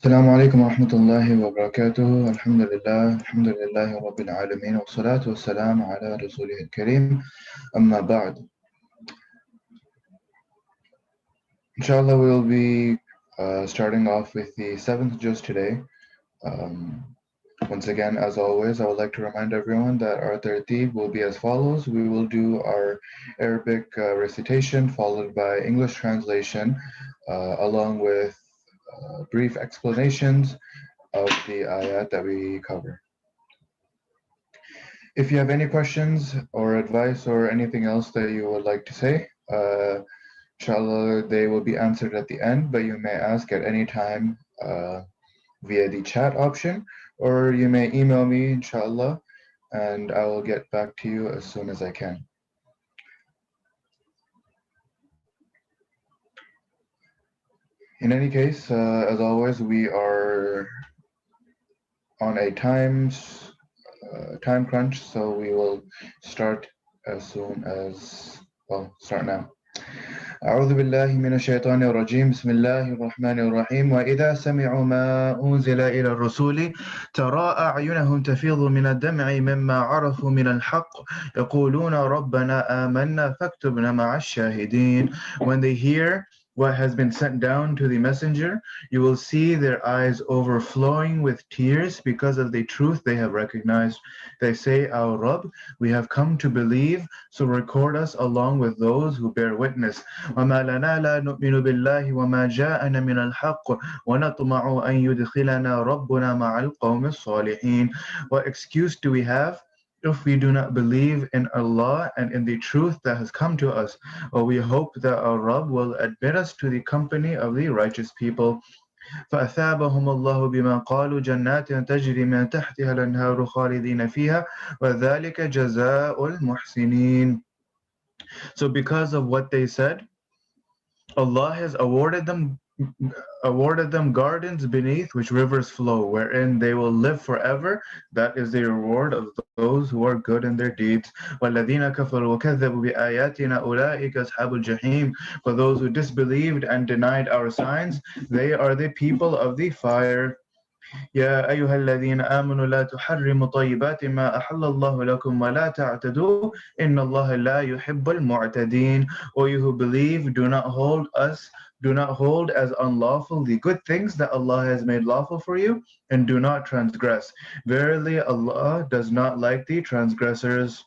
السلام عليكم ورحمة الله وبركاته. الحمد لله رب العالمين والصلاة والسلام على رسوله الكريم. أما بعد. Inshallah, we'll be starting off with the seventh juz today. Once again, as always, I would like to remind everyone that our tartib will be as follows. We will do our Arabic recitation followed by English translation along with brief explanations of the ayat that we cover. If you have any questions or advice or anything else that you would like to say, inshallah, they will be answered at the end, but you may ask at any time via the chat option, or you may email me, inshallah, and I will get back to you as soon as I can. In any case, as always, we are on a time crunch, so we will start as soon as, start now. أعوذ بالله من الشيطان الرجيم بسم الله الرحمن الرحيم وإذا سمعوا ما أنزل إلى الرسول ترى أعينهم تفيض من الدمع مما عرفوا من الحق يقولون ربنا آمنا فاكتبنا مع الشاهدين. When they hear what has been sent down to the messenger, you will see their eyes overflowing with tears because of the truth they have recognized. They say, Our Rabb, we have come to believe, so record us along with those who bear witness. وَمَا لَنَا لَا نُؤْمِنُ بِاللَّهِ وَمَا جَاءَنَا مِنَ الْحَقِّ وَنَطْمَعُ أَن يُدْخِلَنَا رَبُّنَا مَعَ الْقَوْمِ الصَّالِحِينَ. What excuse do we have if we do not believe in Allah and in the truth that has come to us? Or we hope that our Rabb will admit us to the company of the righteous people. فأثابهم الله بما قالوا جنات تجري من تحتها الأنهار خالدين فيها وذلك جزاء المحسنين. So because of what they said, Allah has awarded them gardens beneath which rivers flow, wherein they will live forever. That is the reward of those who are good in their deeds. وَالَّذِينَ كَفَرُوا وَكَذَّبُوا بِآيَاتِنَا أُولَٰئِكَ أَصْحَابُ الْجَحِيمِ. For those who disbelieved and denied our signs, they are the people of the fire. يا أيها الذين آمنوا لا تحرموا طيبات ما أحل الله لكم ولا تعتدوا إن الله لا يحب المعتدين. O you who believe, do not hold as unlawful the good things that Allah has made lawful for you, and do not transgress. Verily Allah does not like the transgressors.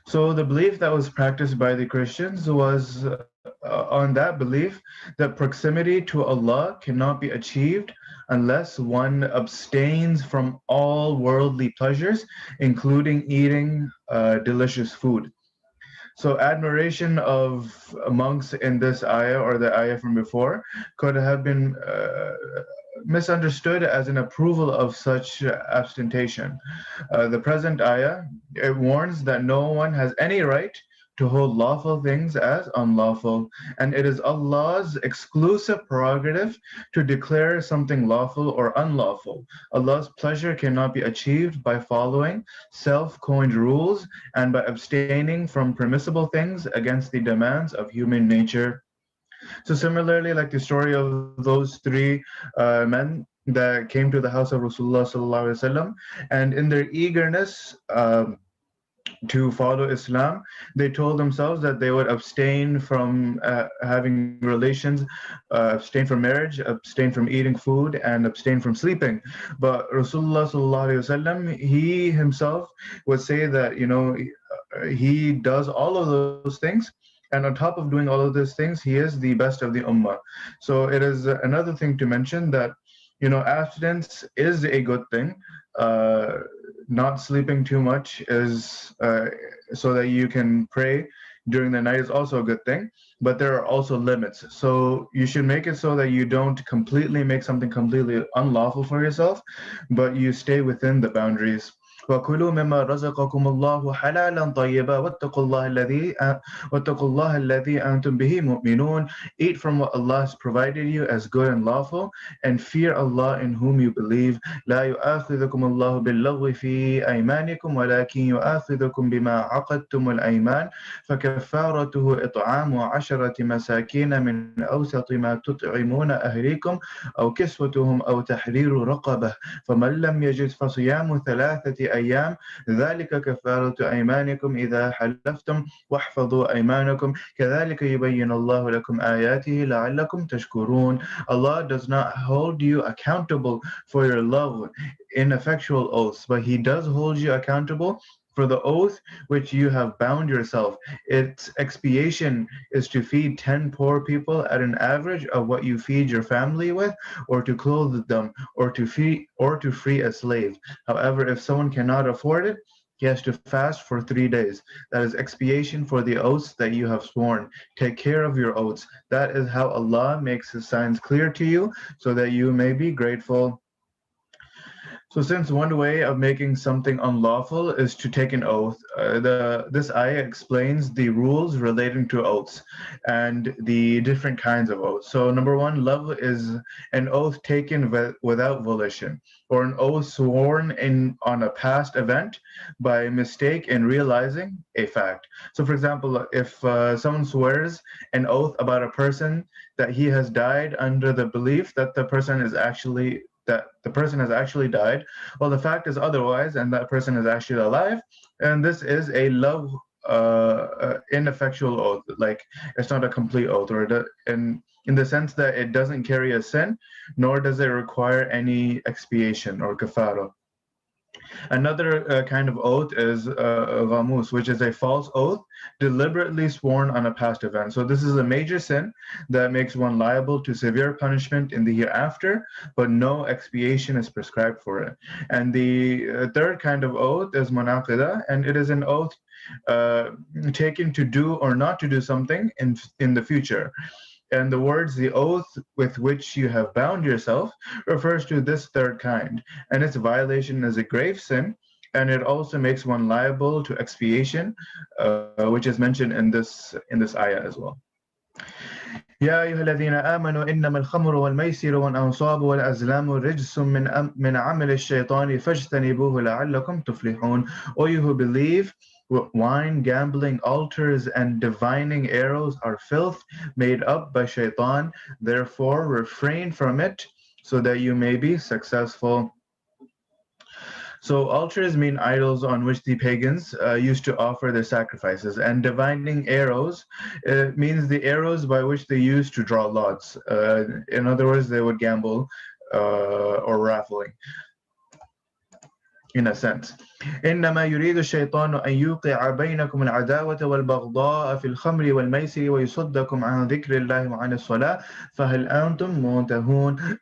So the belief that was practiced by the Christians was on that belief that proximity to Allah cannot be achieved unless one abstains from all worldly pleasures, including eating delicious food. So admiration of monks in this ayah or the ayah from before could have been misunderstood as an approval of such abstention. The present ayah, it warns that no one has any right to hold lawful things as unlawful, and it is Allah's exclusive prerogative to declare something lawful or unlawful. Allah's pleasure cannot be achieved by following self-coined rules and by abstaining from permissible things against the demands of human nature. So similarly, like the story of those three men that came to the house of Rasulullah sallallahu alaihi wasallam, and in their eagerness to follow Islam, they told themselves that they would abstain from having relations, abstain from marriage, abstain from eating food, and abstain from sleeping. But Rasulullah sallallahu alaihi wasallam, he himself would say that he does all of those things. And on top of doing all of these things, he is the best of the ummah. So it is another thing to mention that, abstinence is a good thing. Not sleeping too much is so that you can pray during the night is also a good thing, but there are also limits. So you should make it so that you don't completely make something completely unlawful for yourself, but you stay within the boundaries. وكلوا مما رزقكم الله حلالا طيبا واتقوا الله الذي أنتم به مؤمنون. Eat from what Allah has provided you as good and lawful, and fear Allah in whom you believe. لا يؤاخذكم الله باللغو في أيمانكم ولكن يؤاخذكم بما عقدتم الأيمان فكفارته إطعام 10 مساكين من أوسط ما تطعمون أهليكم أو كسوتهم أو تحرير رقبة فمن لم يجد فصيام 3 أيام ذلك كفارة أيمانكم إذا حلفتم واحفظوا أيمانكم كذلك يبين الله لكم آياته لعلكم تشكرون. Allah does not hold you accountable for your love, ineffectual oaths, but He does hold you accountable for the oath which you have bound yourself. Its expiation is to feed 10 poor people at an average of what you feed your family with, or to clothe them, or to free a slave. However, if someone cannot afford it, he has to fast for 3 days. That is expiation for the oaths that you have sworn. Take care of your oaths. That is how Allah makes His signs clear to you, so that you may be grateful. So since one way of making something unlawful is to take an oath, this ayah explains the rules relating to oaths and the different kinds of oaths. So number one, love is an oath taken without volition, or an oath sworn on a past event by mistake in realizing a fact. So for example, if someone swears an oath about a person that he has died under the belief that the person has actually died, well, the fact is otherwise, and that person is actually alive, and this is a love ineffectual oath. Like, it's not a complete oath, or in the sense that it doesn't carry a sin, nor does it require any expiation or kafara. Another kind of oath is ghamus, which is a false oath deliberately sworn on a past event. So this is a major sin that makes one liable to severe punishment in the hereafter, but no expiation is prescribed for it. And the third kind of oath is munaqida, and it is an oath taken to do or not to do something in the future. And the words, the oath with which you have bound yourself, refers to this third kind, and its violation is a grave sin, and it also makes one liable to expiation, which is mentioned in this ayah as well. يا أيها الذين آمنوا إنما الخمر والميسر والأنصاب والأزلام رجس من عمل الشيطان فاجتنبوه لعلكم تفلحون. O you who believe, wine, gambling, altars, and divining arrows are filth made up by shaitan. Therefore, refrain from it so that you may be successful. So altars mean idols on which the pagans used to offer their sacrifices, and divining arrows means the arrows by which they used to draw lots. In other words, they would gamble or raffling, in a sense. إنما يريد الشيطان أن يوقع بينكم العداوة والبغضاء في الخمر والميسر ويصدكم عن ذكر الله وعن الصلاة فهل أنتم منتهون.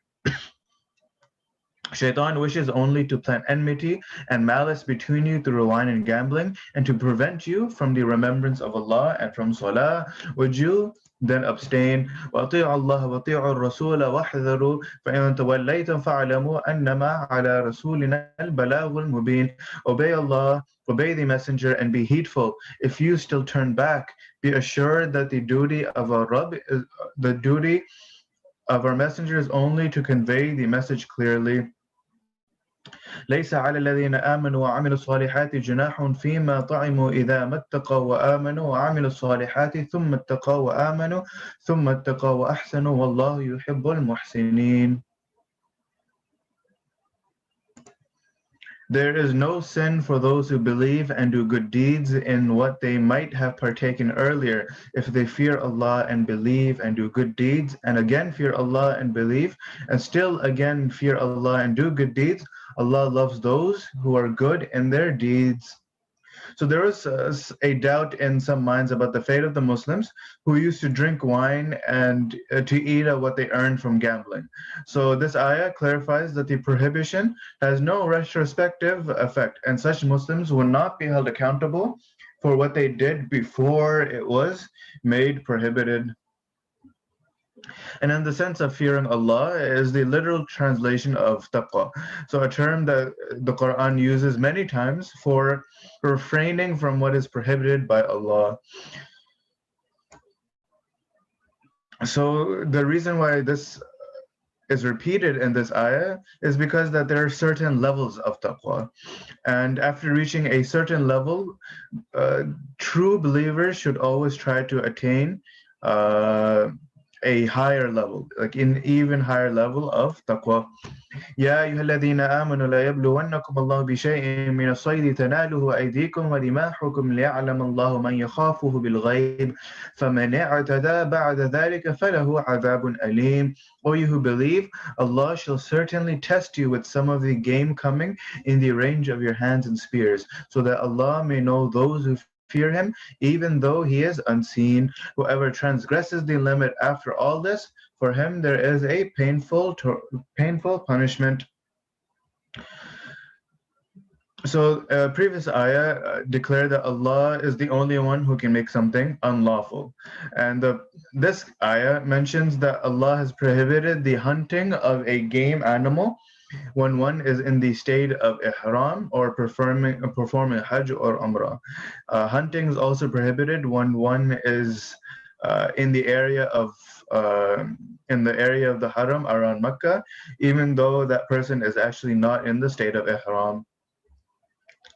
Shaitan wishes only to plant enmity and malice between you through wine and gambling, and to prevent you from the remembrance of Allah and from salah. Would you then abstain? وَأَطِيعُوا اللَّهَ وَأَطِيعُوا الرَّسُولَ وَاحْذَرُوا فَإِنْ تَوَلَّيْتُمْ فَاعْلَمُوا أَنَّمَا عَلَى رَسُولِنَا الْبَلَاغُ الْمُبِينُ. Obey Allah, obey the Messenger, and be heedful. If you still turn back, be assured that the duty of our Messenger is only to convey the message clearly. ليس على الذين آمنوا وعملوا الصالحات جناح فيما طعموا إذا ما اتقوا وآمنوا وعملوا الصالحات ثم اتقوا وآمنوا ثم اتقوا وأحسنوا والله يحب المحسنين. There is no sin for those who believe and do good deeds in what they might have partaken earlier, if they fear Allah and believe and do good deeds, and again fear Allah and believe, and still again fear Allah and do good deeds. Allah loves those who are good in their deeds. So there was a doubt in some minds about the fate of the Muslims who used to drink wine and to eat what they earned from gambling. So this ayah clarifies that the prohibition has no retrospective effect, and such Muslims will not be held accountable for what they did before it was made prohibited. And in the sense of fearing Allah is the literal translation of taqwa. So a term that the Quran uses many times for refraining from what is prohibited by Allah. So the reason why this is repeated in this ayah is because that there are certain levels of taqwa. And after reaching a certain level, uh, true believers should always try to attain uh, a higher level, like an even higher level of taqwa. يا أيها الذين آمنوا لا يبلونكم الله بشيء من الصيد تناله أيديكم ورماحكم ليعلم الله من يخافه بالغيب فمن اعتدى بعد ذلك فله عذاب أليم. O you who believe, Allah shall certainly test you with some of the game coming in the range of your hands and spears, so that Allah may know those who fear Him, even though He is unseen. Whoever transgresses the limit after all this, for him there is a painful punishment. So previous ayah declared that Allah is the only one who can make something unlawful. And this ayah mentions that Allah has prohibited the hunting of a game animal when one is in the state of ihram or performing hajj or umrah. Hunting is also prohibited when one is in the area of uh, the haram around Mecca, even though that person is actually not in the state of ihram.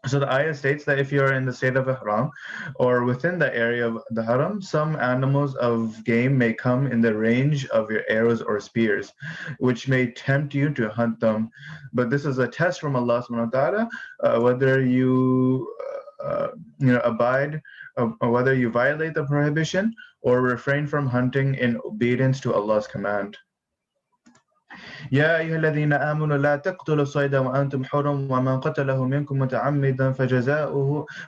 So the ayah states that if you're in the state of ihram or within the area of the haram, some animals of game may come in the range of your arrows or spears, which may tempt you to hunt them. But this is a test from Allah subhanahu wa ta'ala, whether uh, abide, or whether you violate the prohibition or refrain from hunting in obedience to Allah's command. يا أيها الذين آمنوا لا تقتلوا الصيد وأنتم حرم ومن قتله منكم متعمدا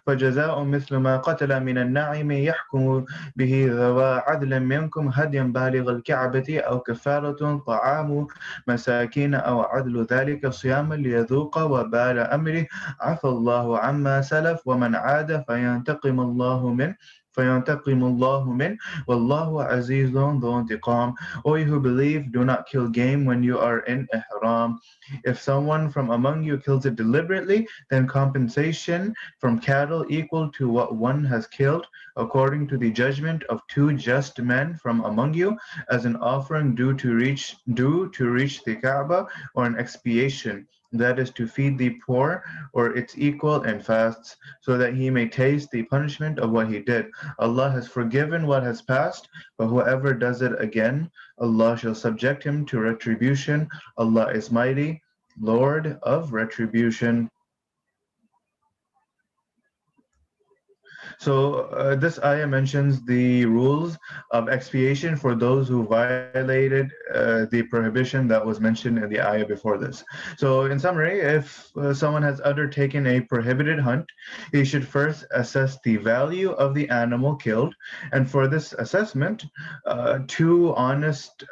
فجزاء مثل ما قتل من النعم يحكم به ذوى عدل منكم هديا بالغ الكعبة أو كفارة طعام مساكين أو عدل ذلك صياما ليذوق وبال أمره عفى الله عما سلف ومن عاد فينتقم الله منه والله عزيز ذو انتقام. O you who believe, do not kill game when you are in ihram. If someone from among you kills it deliberately, then compensation from cattle equal to what one has killed, according to the judgment of two just men from among you, as an offering due to reach the Kaaba, or an expiation, that is to feed the poor, or its equal in fasts, so that he may taste the punishment of what he did. Allah has forgiven what has passed, but whoever does it again, Allah shall subject him to retribution. Allah is mighty, Lord of retribution. So this ayah mentions the rules of expiation for those who violated the prohibition that was mentioned in the ayah before this. So in summary, if someone has undertaken a prohibited hunt, he should first assess the value of the animal killed. And for this assessment, two honest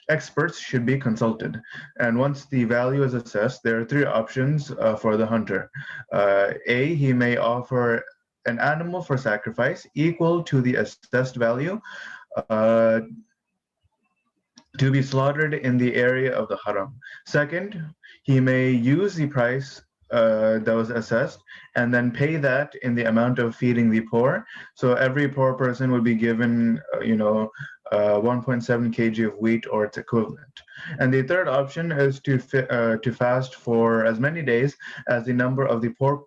experts should be consulted. And once the value is assessed, there are three options for the hunter. A, he may offer an animal for sacrifice equal to the assessed value uh, to be slaughtered in the area of the haram. Second, he may use the price that was assessed and then pay that in the amount of feeding the poor. So every poor person would be given, 1.7 kg of wheat or its equivalent. And the third option is to fast for as many days as the number of the poor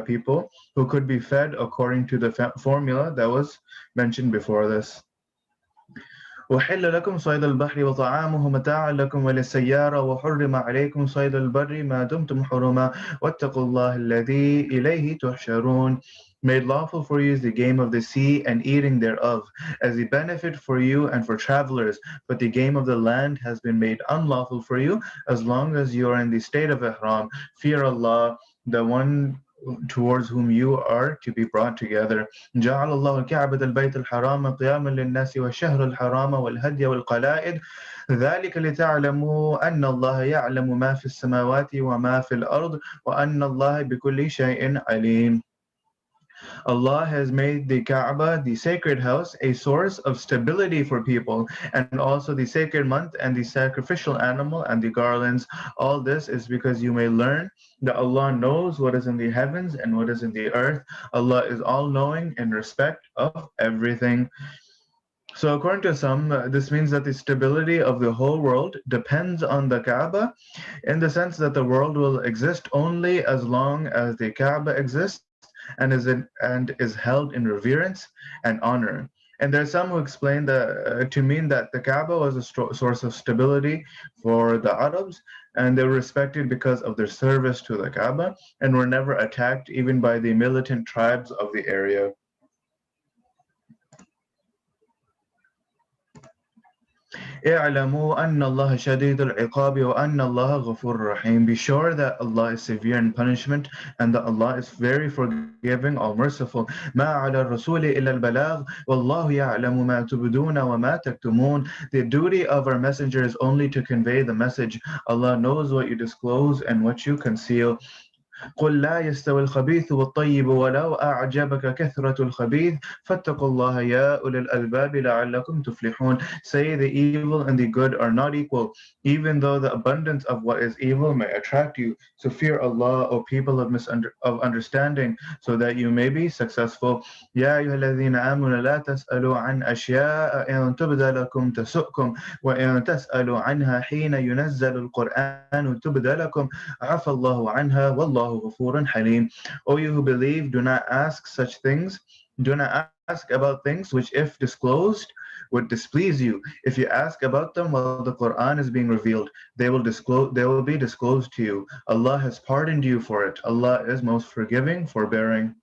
people who could be fed according to the formula that was mentioned before this. أحل لكم صيد البحر وطعامه متاعا لكم وللسيارة وحرم عليكم صيد البر ما دمتم حرما واتقوا الله الذي إليه تحشرون. Made lawful for you is the game of the sea and eating thereof, as a benefit for you and for travelers, but the game of the land has been made unlawful for you as long as you are in the state of ihram. Fear Allah, the one towards whom you are to be brought together. جعل الله الكعبة البيت الحرام قياما للناس والشهر الحرام والهدي والقلائد ذلك لتعلموا أن الله يعلم ما في السماوات وما في الأرض وأن الله بكل شيء عليم. Allah has made the Kaaba, the sacred house, a source of stability for people, and also the sacred month and the sacrificial animal and the garlands. All this is because you may learn that Allah knows what is in the heavens and what is in the earth. Allah is all knowing in respect of everything. So, according to some, this means that the stability of the whole world depends on the Kaaba, in the sense that the world will exist only as long as the Kaaba exists and is held in reverence and honor. And there are some who explain that to mean that the Kaaba was a source of stability for the Arabs, and they were respected because of their service to the Kaaba, and were never attacked even by the militant tribes of the area. اعلموا أن الله شديد العقاب وأن الله غفور رحيم. Be sure that Allah is severe in punishment and that Allah is very forgiving, all merciful. ما على الرسول إلا البلاغ والله يعلم ما تبدون وما تكتمون. The duty of our messenger is only to convey the message. Allah knows what you disclose and what you conceal. قل لا يستوي الخبيث والطيب ولو أعجبك كثرة الخبيث فاتقوا الله يا أولي الألباب لعلكم تفلحون. Say the evil and the good are not equal, even though the abundance of what is evil may attract you. So fear Allah, O people of understanding, so that you may be successful. يا أيها الذين آمنوا لا تسألوا عن أشياء إن تبد لكم تسؤكم وإن تسألوا عنها حين ينزل القرآن تبد لكم عفى الله عنها والله غفور حليم. O you who believe, do not ask such things. Do not ask about things which, if disclosed, would displease you. If you ask about them while the Quran is being revealed, they will be disclosed to you. Allah has pardoned you for it. Allah is most forgiving, forbearing.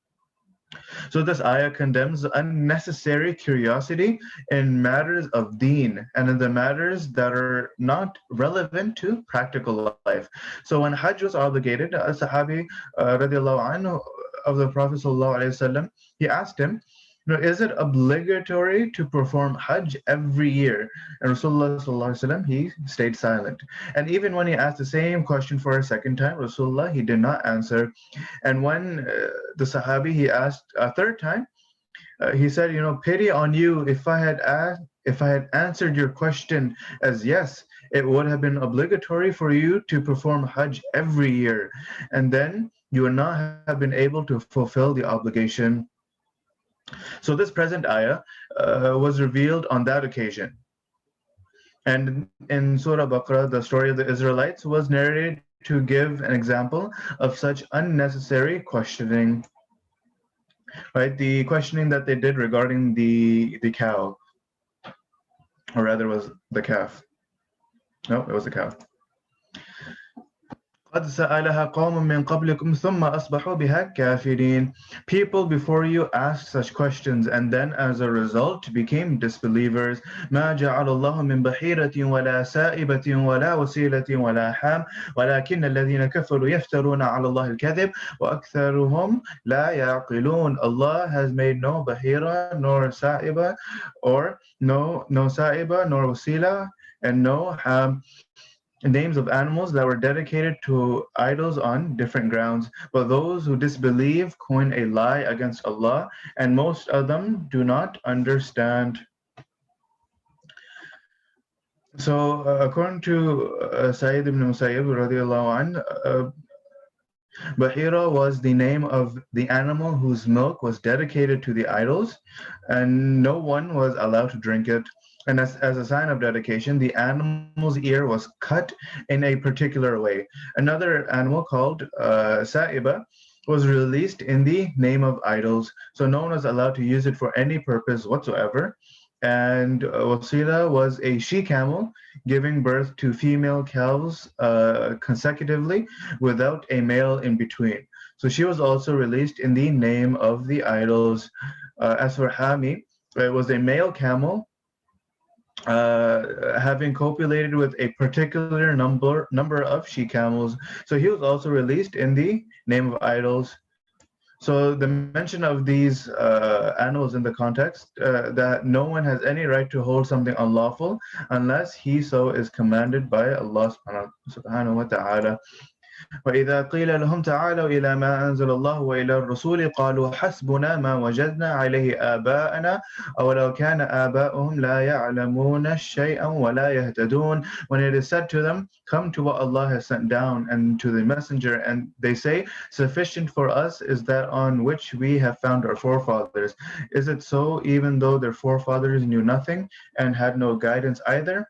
So this ayah condemns unnecessary curiosity in matters of deen and in the matters that are not relevant to practical life. So when Hajj was obligated, a Sahabi radiallahu anhu of the Prophet sallallahu alaihi wasallam, he asked him, is it obligatory to perform Hajj every year? And Rasulullah sallallahu alaihi wasallam, he stayed silent. And even when he asked the same question for a second time, Rasulullah, he did not answer. And when the Sahabi, he asked a third time, he said, pity on you, if I had answered your question as yes, it would have been obligatory for you to perform Hajj every year, and then you would not have been able to fulfill the obligation. So this present ayah was revealed on that occasion. And in Surah Baqarah, the story of the Israelites was narrated to give an example of such unnecessary questioning. Right, the questioning that they did regarding the cow, or rather, was the calf. No, it was the cow. قد سألها قوم من قبلكم ثم أصبحوا بها كافرين. People before you asked such questions and then as a result became disbelievers. ما جعل الله من بحيرة ولا سائبة ولا وسيلة ولا حام ولكن الذين كفروا يفترون على الله الكذب وأكثرهم لا يعقلون. Allah has made no bahira nor sa'iba, or no sa'iba nor wasila, and no ham, names of animals that were dedicated to idols on different grounds. But those who disbelieve coin a lie against Allah, and most of them do not understand. So, according to Sayyid ibn Musayyib radiallahu anh, Bahira was the name of the animal whose milk was dedicated to the idols, and no one was allowed to drink it. And as a sign of dedication, the animal's ear was cut in a particular way. Another animal called Sa'iba was released in the name of idols, so no one was allowed to use it for any purpose whatsoever. And Wasila was a she-camel giving birth to female calves consecutively without a male in between. So she was also released in the name of the idols. As for Hami, it was a male camel having copulated with a particular number of she-camels. So he was also released in the name of idols. So the mention of these animals in the context that no one has any right to hold something unlawful unless he so is commanded by Allah subhanahu wa ta'ala. وإذا قيل لهم تعالوا إلى ما أنزل الله وإلى الرسول قالوا حسبنا ما وجدنا عليه آباءنا أولو كان آباؤهم لا يعلمون شيئا ولا يهتدون. When it is said to them, come to what Allah has sent down and to the messenger, and they say, sufficient for us is that on which we have found our forefathers. Is it so even though their forefathers knew nothing and had no guidance either?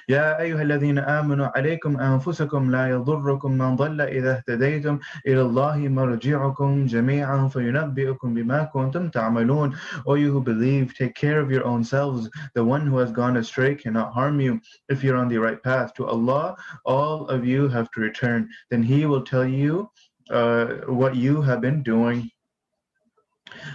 يا أيها الذين آمنوا عليكم أنفسكم لا يضركم من ضل إذا اهتديتم إلى الله مرجعكم جميعا فينبئكم بما كنتم تعملون. O you who believe, take care of your own selves. The one who has gone astray cannot harm you if you're on the right path. To Allah, all of you have to return. Then He will tell you what you have been doing.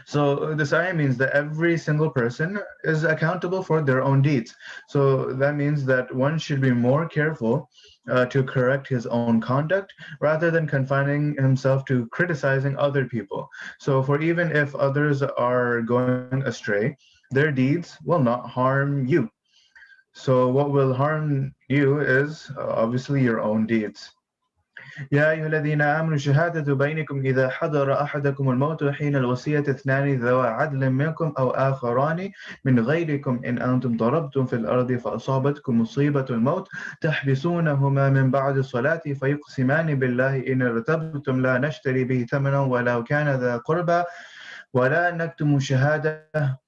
So this ayah means that every single person is accountable for their own deeds. So that means that one should be more careful to correct his own conduct rather than confining himself to criticizing other people. So for even if others are going astray, their deeds will not harm you. So what will harm you is obviously your own deeds. يا أيها الذين آمنوا شهادة بينكم إذا حضر أحدكم الموت حين الوصية اثنان ذوى عدل منكم أو آخران من غيركم إن أنتم ضربتم في الأرض فأصابتكم مصيبة الموت تحبسونهما من بعد الصلاة فيقسمان بالله إن ارتبتم لا نشتري به ثمنا ولو كان ذا قربى ولا نكتم شهادة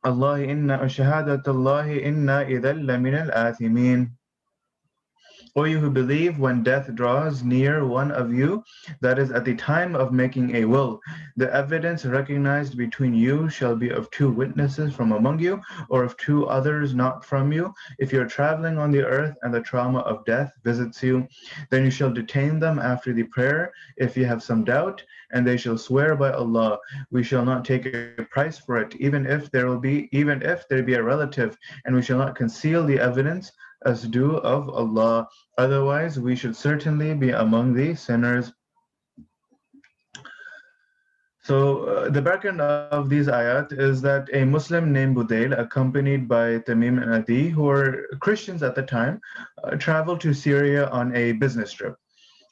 الله إنا إذا لمن الآثمين. O you who believe, when death draws near one of you, that is at the time of making a will, the evidence recognized between you shall be of two witnesses from among you, or of two others not from you. If you are traveling on the earth and the trauma of death visits you, then you shall detain them after the prayer if you have some doubt, and they shall swear by Allah, we shall not take a price for it, even if there be a relative, and we shall not conceal the evidence as due of Allah. Otherwise, we should certainly be among the sinners. So the background of these ayat is that a Muslim named Budayl, accompanied by Tamim and Adi, who were Christians at the time, traveled to Syria on a business trip.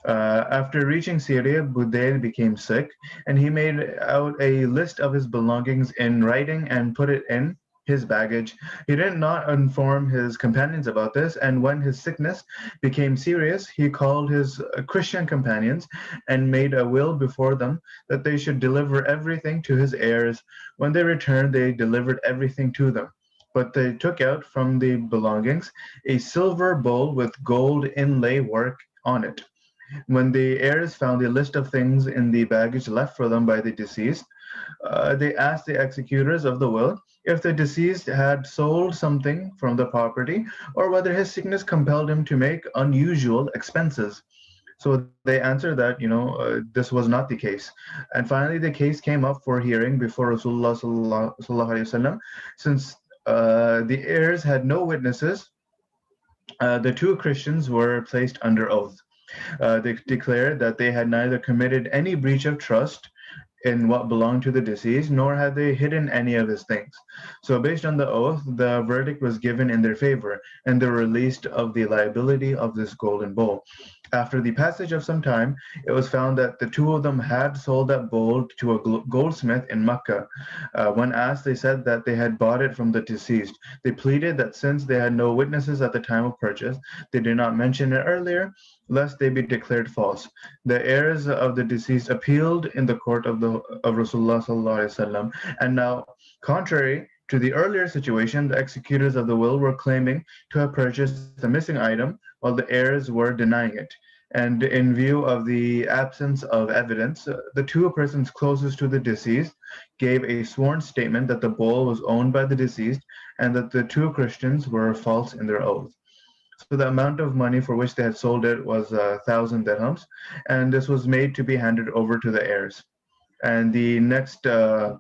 After reaching Syria, Budayl became sick, and he made out a list of his belongings in writing and put it in his baggage. He did not inform his companions about this, and when his sickness became serious, he called his Christian companions and made a will before them that they should deliver everything to his heirs. When they returned, they delivered everything to them. But they took out from the belongings a silver bowl with gold inlay work on it. When the heirs found a list of things in the baggage left for them by the deceased, they asked the executors of the will if the deceased had sold something from the property or whether his sickness compelled him to make unusual expenses. So they answered that, this was not the case. And finally, the case came up for hearing before Rasulullah sallallahu alaihi wasallam. Since the heirs had no witnesses, the two Christians were placed under oath. They declared that they had neither committed any breach of trust in what belonged to the deceased, nor had they hidden any of his things. So based on the oath, the verdict was given in their favor, and they were released of the liability of this golden bowl. After the passage of some time, it was found that the two of them had sold that bowl to a goldsmith in Mecca. When asked, they said that they had bought it from the deceased. They pleaded that since they had no witnesses at the time of purchase, they did not mention it earlier, lest they be declared false. The heirs of the deceased appealed in the court of Rasulullah sallallahu alaihi wasallam, and now, contrary to the earlier situation, the executors of the will were claiming to have purchased the missing item, while the heirs were denying it. And in view of the absence of evidence, the two persons closest to the deceased gave a sworn statement that the bowl was owned by the deceased and that the two Christians were false in their oath. So the amount of money for which they had sold it was 1,000 dirhams, and this was made to be handed over to the heirs. And the next ayah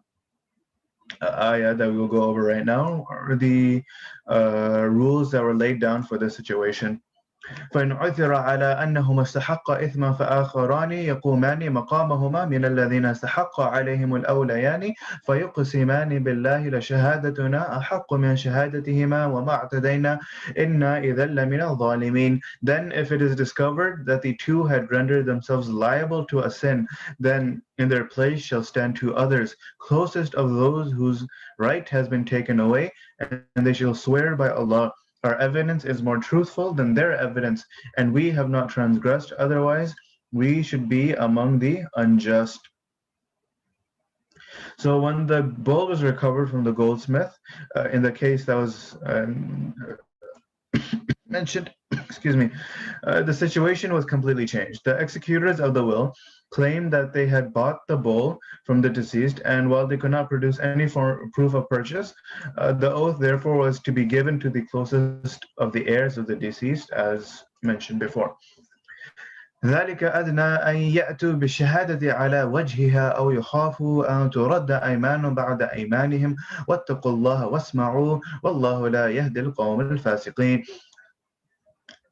that we will go over right now are the rules that were laid down for this situation. فإن عثر على أنهما استحقا إثما فآخران يقومان مقامهما من الذين استحق عليهم الأوليان فيقسمان بالله لشهادتنا أحق من شهادتهما وما اعتدينا إنا إذا لمن الظالمين. Then if it is discovered that the two had rendered themselves liable to a sin, then in their place shall stand two others, closest of those whose right has been taken away, and they shall swear by Allah, our evidence is more truthful than their evidence, and we have not transgressed, otherwise we should be among the unjust. So when the bowl was recovered from the goldsmith, in the case that was mentioned, excuse me, the situation was completely changed. The executors of the will claimed that they had bought the bowl from the deceased, and while they could not produce any proof of purchase, the oath therefore was to be given to the closest of the heirs of the deceased, as mentioned before. ذلك أدنى أن يأتوا بالشهادة على وجهها أو يخافوا أن ترد أيمان بعد أيمانهم واتقوا الله واسمعوا والله لا يهدي القوم الفاسقين.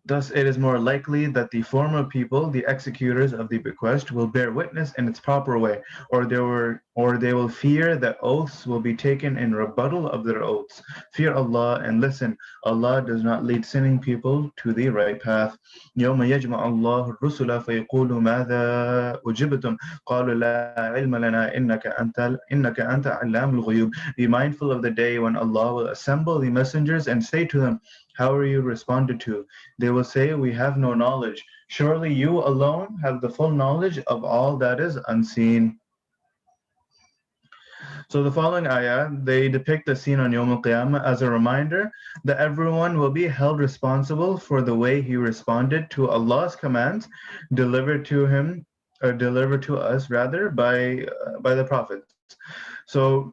Thus, it is more likely that the former people, the executors of the bequest, will bear witness in its proper way, or they will fear that oaths will be taken in rebuttal of their oaths. Fear Allah and listen. Allah does not lead sinning people to the right path. يوم يجمع الله الرسل فيقول ماذا أجبتم قالوا لا علم لنا إنك أنت علام الغيوب. Be mindful of the day when Allah will assemble the messengers and say to them, how are you responded to? They will say, we have no knowledge. Surely you alone have the full knowledge of all that is unseen. So the following ayah, they depict the scene on Yawm al-Qiyamah as a reminder that everyone will be held responsible for the way he responded to Allah's commands delivered to him, or delivered to us rather, by the prophets. So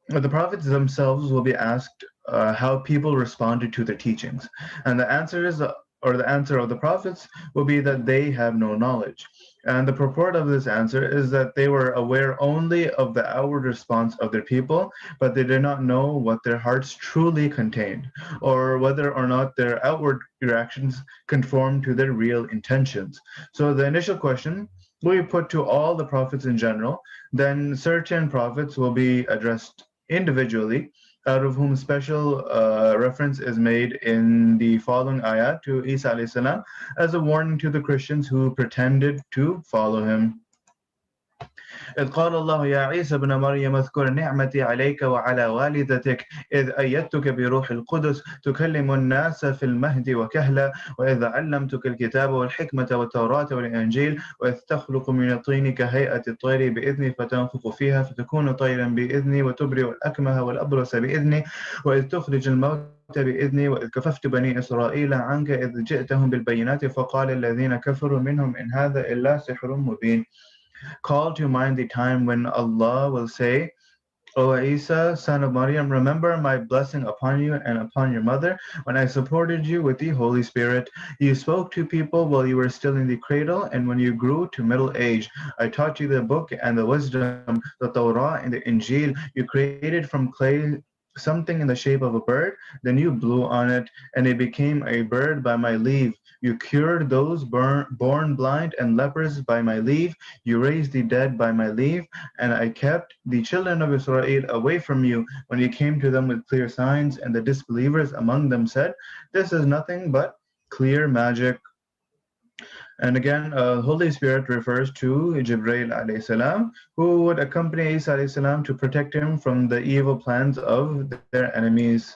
the prophets themselves will be asked how people responded to their teachings, and the answer is, or the answer of the prophets will be that they have no knowledge. And the purport of this answer is that they were aware only of the outward response of their people, but they did not know what their hearts truly contained, or whether or not their outward reactions conformed to their real intentions. So the initial question will be put to all the prophets in general, then certain prophets will be addressed individually, out of whom special reference is made in the following ayat to Isa alayhi salam as a warning to the Christians who pretended to follow him. إذ قال الله يا عيسى ابن مريم اذكر نعمتي عليك وعلى والدتك إذ أيدتك بروح القدس تكلم الناس في المهد وكهلا وإذ علمتك الكتاب والحكمة والتوراة والإنجيل وإذ تخلق من الطين كهيئة الطير بإذني فتنفخ فيها فتكون طيرا بإذني وتبرئ الأكمه والأبرص بإذني وإذ تخرج الموتى بإذني وإذ كففت بني إسرائيل عنك إذ جئتهم بالبينات فقال الذين كفروا منهم إن هذا إلا سحر مبين. Call to mind the time when Allah will say, O Isa, son of Maryam, remember my blessing upon you and upon your mother when I supported you with the Holy Spirit. You spoke to people while you were still in the cradle, and when you grew to middle age, I taught you the book and the wisdom, the Torah and the Injil. You created from clay something in the shape of a bird, then you blew on it, and it became a bird by my leave. You cured those born blind and lepers by my leave. You raised the dead by my leave, and I kept the children of Israel away from you when you came to them with clear signs, and the disbelievers among them said, this is nothing but clear magic. And again, Holy Spirit refers to Jibreel alayhi salam, who would accompany Isa alayhi salam to protect him from the evil plans of their enemies.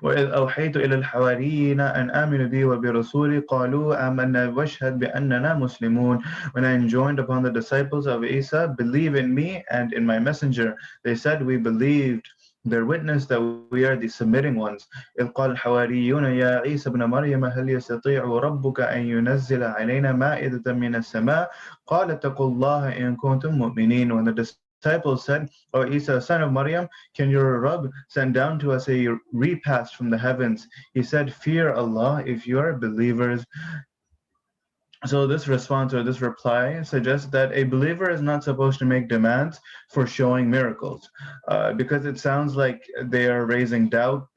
وإذ أوحيت إلى الحواريين أن آمنوا بي وبرسولي قالوا آمنا واشهد بأننا مسلمون. When I enjoined upon the disciples of Isa, believe in me and in my messenger, they said, we believed. Their witness that we are the submitting ones. إذ قال الحواريون يا عيسى ابن مريم هل يستطيع ربك أن ينزل علينا مائدة من السماء قال اتقوا الله إن كنتم مؤمنين. When the disciples said, O Isa, son of Maryam, can your Rabb send down to us a repast from the heavens? He said, fear Allah if you are believers. So this response or this reply suggests that a believer is not supposed to make demands for showing miracles, because it sounds like they are raising doubt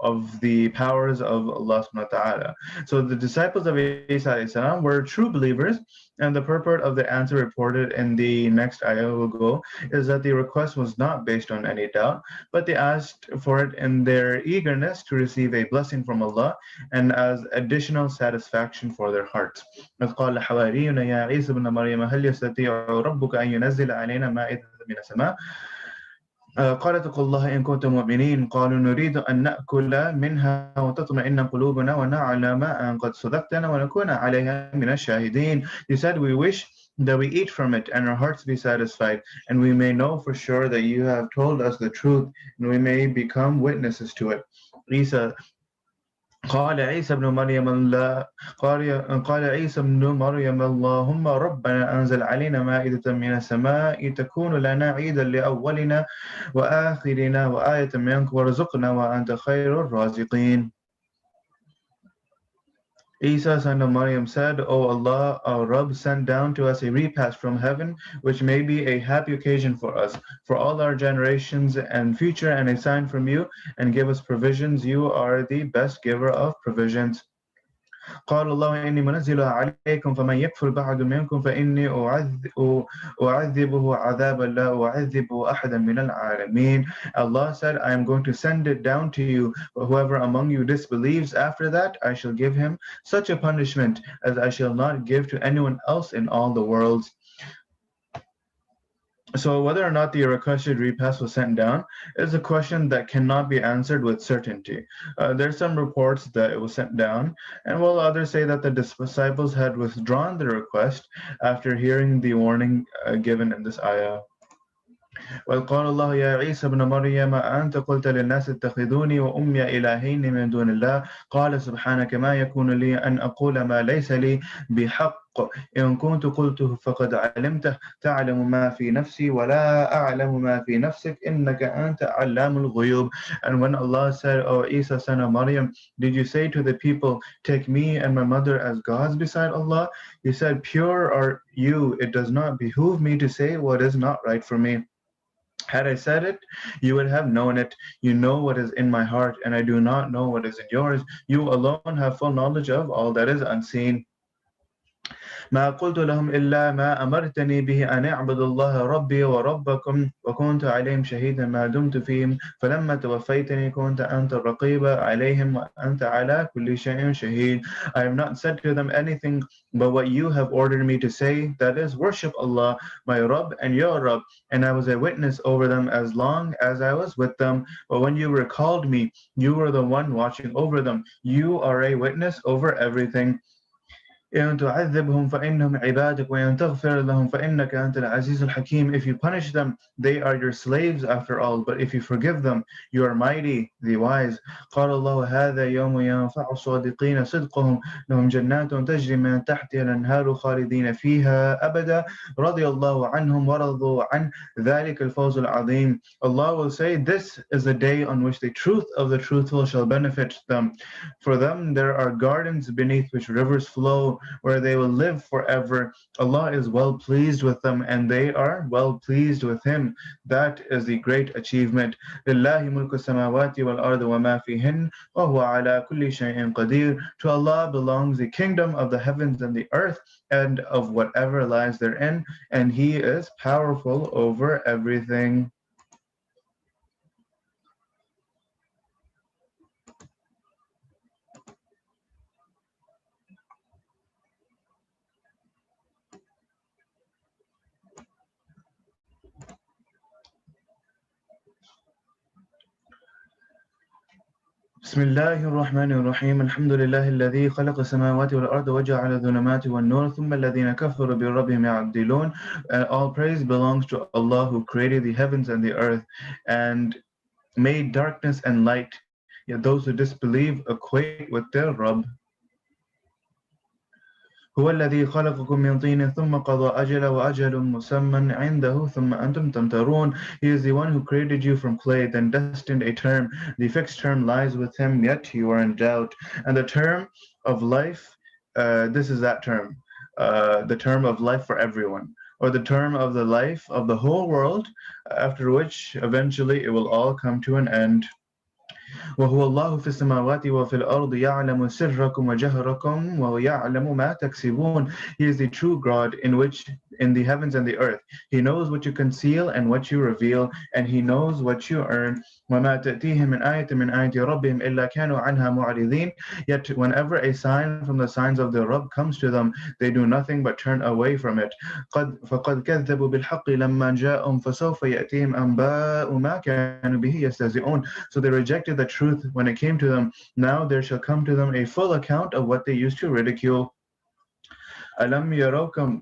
of the powers of Allah subhanahu wa ta'ala. So the disciples of Isa alayhi salam were true believers, and the purport of the answer reported in the next ayah will go is that the request was not based on any doubt, but they asked for it in their eagerness to receive a blessing from Allah and as additional satisfaction for their hearts. إذ قال حواريون يا عيسى ابن مريم هل يستطيع ربك أن ينزل علينا مائدة من السماء قال اتقوا الله إن كنتم مؤمنين قالوا نريد أن نأكل منها وتطمئن قلوبنا ونعلم أن قد صدقتنا ونكون عليها من الشاهدين. He said, we wish that we eat from it and our hearts be satisfied, and we may know for sure that you have told us the truth, and we may become witnesses to it. Isa قال عيسى ابن مريم قال عيسى ابن مريم اللهم ربنا أنزل علينا مائدة من السماء تكون لنا عيدا لأولنا وآخرنا وآية منك وارزقنا وأنت خير الرازقين. Isa, son of Maryam, said, O Allah, our Rabb, send down to us a repast from heaven, which may be a happy occasion for us, for all our generations and future, and a sign from you, and give us provisions. You are the best giver of provisions. قال الله إني منزلها عليكم فمن يكفر بعد منكم فإني أعذبه عذابا لا أعذبه أحدا من العالمين. Allah said, I am going to send it down to you, but whoever among you disbelieves after that, I shall give him such a punishment as I shall not give to anyone else in all the worlds. So whether or not the requested repast was sent down is a question that cannot be answered with certainty. There's some reports that it was sent down, and while others say that the disciples had withdrawn the request after hearing the warning given in this ayah. وإذ قال الله يا عيسى ابن مريم أنت قلت للناس اتخذوني وأمي إلهين من دون الله قال سبحانك ما يكون لي أن أقول ما ليس لي بحق إن كنت قلته فقد علمته تعلم ما في نفسي ولا أعلم ما في نفسك إنك أنت علام الغيوب. And when Allah said, O Isa, son of Maryam, did you say to the people, take me and my mother as gods beside Allah? He said, pure are you, it does not behoove me to say what is not right for me. Had I said it, you would have known it. You know what is in my heart, and I do not know what is in yours. You alone have full knowledge of all that is unseen. ما قلت لهم إلا ما أمرتني به أن أعبد الله ربي وربكم وكنت عليهم شهيدا ما دمت فيهم فلما توفيتني كنت أنت الرقيب عليهم وأنت على كل شيء شهيد. I have not said to them anything but what you have ordered me to say, that is, worship Allah, my Rabb and your Rabb, and I was a witness over them as long as I was with them. But when you recalled me, you were the one watching over them. You are a witness over everything. إن تعذبهم فإنهم عبادك وإن تغفر لهم فإنك أنت العزيز الحكيم. If you punish them, they are your slaves after all, but if you forgive them, you are mighty, the wise. قال الله هذا يوم ينفع الصادقين صدقهم لهم جنات تجري من تحتها الأنهار خالدين فيها أبدا رضي الله عنهم ورضوا عن ذلك الفوز العظيم. Allah will say, this is the day on which the truth of the truthful shall benefit them. For them there are gardens beneath which rivers flow, where they will live forever. Allah is well pleased with them, and they are well pleased with Him. That is the great achievement. لله ملك السماوات والأرض وما فيهن وهو على كل شيء قدير. To Allah belongs the kingdom of the heavens and the earth, and of whatever lies therein, and He is powerful over everything. بسم الله الرحمن الرحيم الحمد لله الذي خلق السماوات والأرض وجعل الظلمات والنور ثم الذين كفروا بربهم يعدلون. All praise belongs to Allah who created the heavens and the earth and made darkness and light, yet those who disbelieve equate with their Rabb. هو الذي خلقكم من طين ثم قضى أجل وأجل مسمى عنده ثم أنتم تمترون. He is the one who created you from clay, then destined a term. The fixed term lies with him, yet you are in doubt. And the term of life, this is that term, the term of life for everyone, or the term of the life of the whole world, after which eventually it will all come to an end. وهو الله في السماوات وفي الأرض يعلم سركم وجهركم ويعلم ما تكسبون. He is the true God in the heavens and the earth. He knows what you conceal and what you reveal, and he knows what you earn. وما تأتيهم من آية من آيات ربهم إلا كانوا عنها معرضين. Yet whenever a sign from the signs of their Rabb comes to them, they do nothing but turn away from it. فقد كذبوا بالحق لما جاءهم فسوف يأتيهم أنباء ما كانوا به يستهزئون. So they rejected the truth when it came to them. Now there shall come to them a full account of what they used to ridicule. ألم يروكم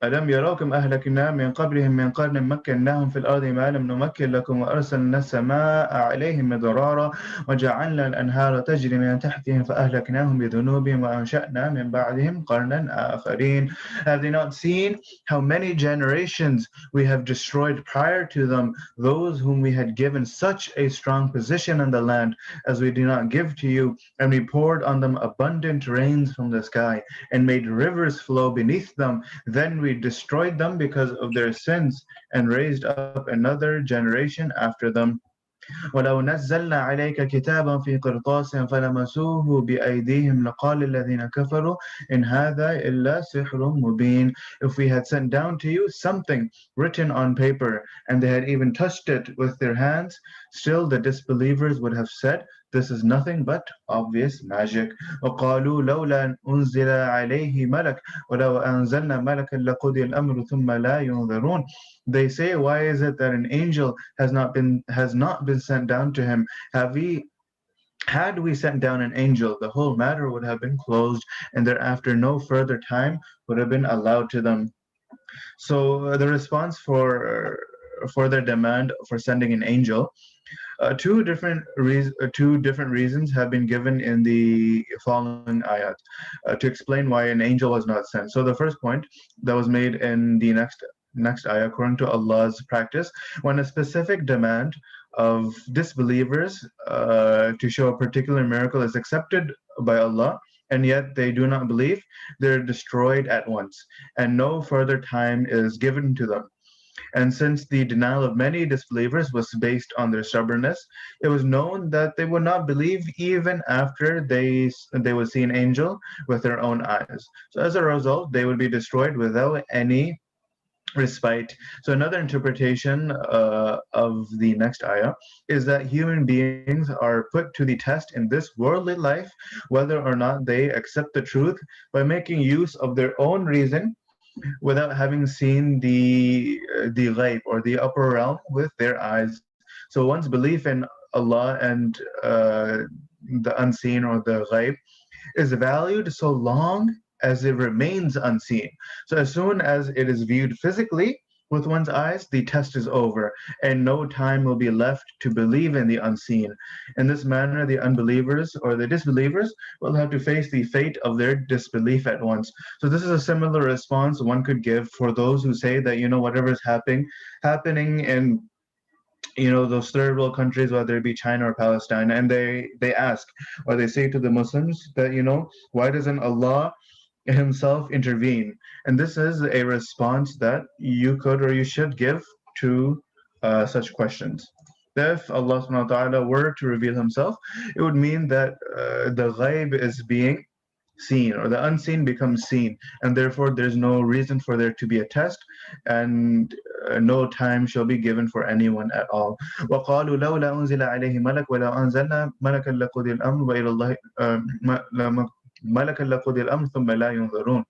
ألم يروكم أهلكنا من قبلهم من قرن مكناهم في الأرض ما لم نمكن لكم وأرسلنا السماء عليهم مدرارا وجعلنا الأنهار تجري من تحتهم فأهلكناهم بذنوبهم وأنشأنا من بعدهم قرنا آخرين. Have they not seen how many generations we have destroyed prior to them, those whom we had given such a strong position in the land as we do not give to you, and we poured on them abundant rains from the sky and made rivers flow beneath them. Then we destroyed them because of their sins and raised up another generation after them. ولو نزلنا عليك كتابا في قرطاس فلمسوه بأيديهم لقال الذين كفروا إن هذا إلا سحر مبين. If we had sent down to you something written on paper and they had even touched it with their hands, still the disbelievers would have said, this is nothing but obvious magic. وقالوا لولا أنزل عليه ملك ولو أنزلنا ملكا لقضي الأمر ثم لا ينظرون. They say, why is it that an angel has not been sent down to him? Had we sent down an angel, the whole matter would have been closed, and thereafter no further time would have been allowed to them. So the response for their demand for sending an angel, two different reasons have been given in the following ayat to explain why an angel was not sent. So the first point that was made in the next ayah, according to Allah's practice, when a specific demand of disbelievers to show a particular miracle is accepted by Allah, and yet they do not believe, they're destroyed at once, and no further time is given to them. And since the denial of many disbelievers was based on their stubbornness, it was known that they would not believe even after they would see an angel with their own eyes. So as a result, they would be destroyed without any respite. So another interpretation of the next ayah is that human beings are put to the test in this worldly life, whether or not they accept the truth by making use of their own reason without having seen the ghaib or the upper realm with their eyes. So one's belief in Allah and the unseen or the ghaib is valued so long as it remains unseen. So as soon as it is viewed physically with one's eyes, the test is over, and no time will be left to believe in the unseen. In this manner, the unbelievers or the disbelievers will have to face the fate of their disbelief at once. So this is a similar response one could give for those who say that, whatever is happening in those third world countries, whether it be China or Palestine, and they ask or they say to the Muslims that, why doesn't Allah himself intervene? And this is a response that you could or you should give to such questions. If Allah subhanahu wa ta'ala were to reveal himself, it would mean that the ghaib is being seen, or the unseen becomes seen, and therefore there's no reason for there to be a test, and no time shall be given for anyone at all. وَقَالُوا لَوْلَا أُنزِلَ عَلَيْهِ مَلَكٌ وَلَوْ أَنزَلْنَا مَلَكًا لَقُضِيَ الْأَمْرُ وَإِلَى اللَّهِ مَلَكًا لَقُضِيَ الْأَمْرُ ثُمَّ لَا يُنظَرُونَ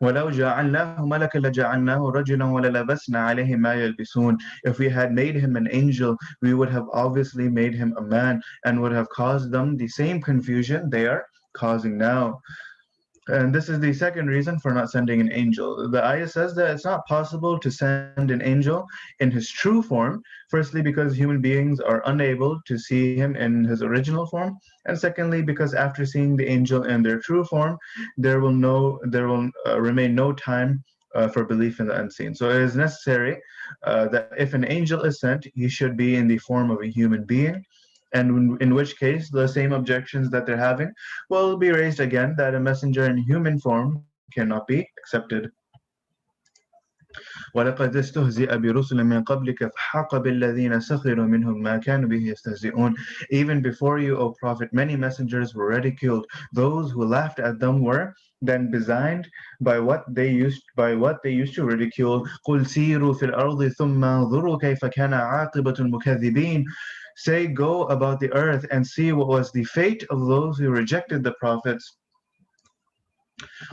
وَلَوْ جَعَلْنَاهُ مَلَكًا لَجَعَلْنَاهُ رَجُلًا وَلَلَبَسْنَا عَلَيْهِمْ مَا يَلْبِسُونَ. If we had made him an angel, we would have obviously made him a man and would have caused them the same confusion they are causing now. And this is the second reason for not sending an angel. The ayah says that it's not possible to send an angel in his true form, firstly because human beings are unable to see him in his original form, and secondly because after seeing the angel in their true form, there will remain no time for belief in the unseen. So it is necessary that if an angel is sent, he should be in the form of a human being, and in which case the same objections that they're having will be raised again, that a messenger in human form cannot be accepted. وَلَقَدِ اسْتُهْزِئَ بِرُسُلٍ مِّن قَبْلِكَ فَحَاقَ بِالَّذِينَ سَخِرُوا مِنْهُم مَّا كَانُوا بِهِ يَسْتَهْزِئُونَ. Even before you, O Prophet, many messengers were ridiculed. Those who laughed at them were then designed by what they used to ridicule. قُلْ سِيرُوا فِي الْأَرْضِ ثُمَّ انظُرُوا كَيْفَ كَانَ عَاقِبَةُ الْمُكَذِّبِينَ. Say, go about the earth and see what was the fate of those who rejected the prophets.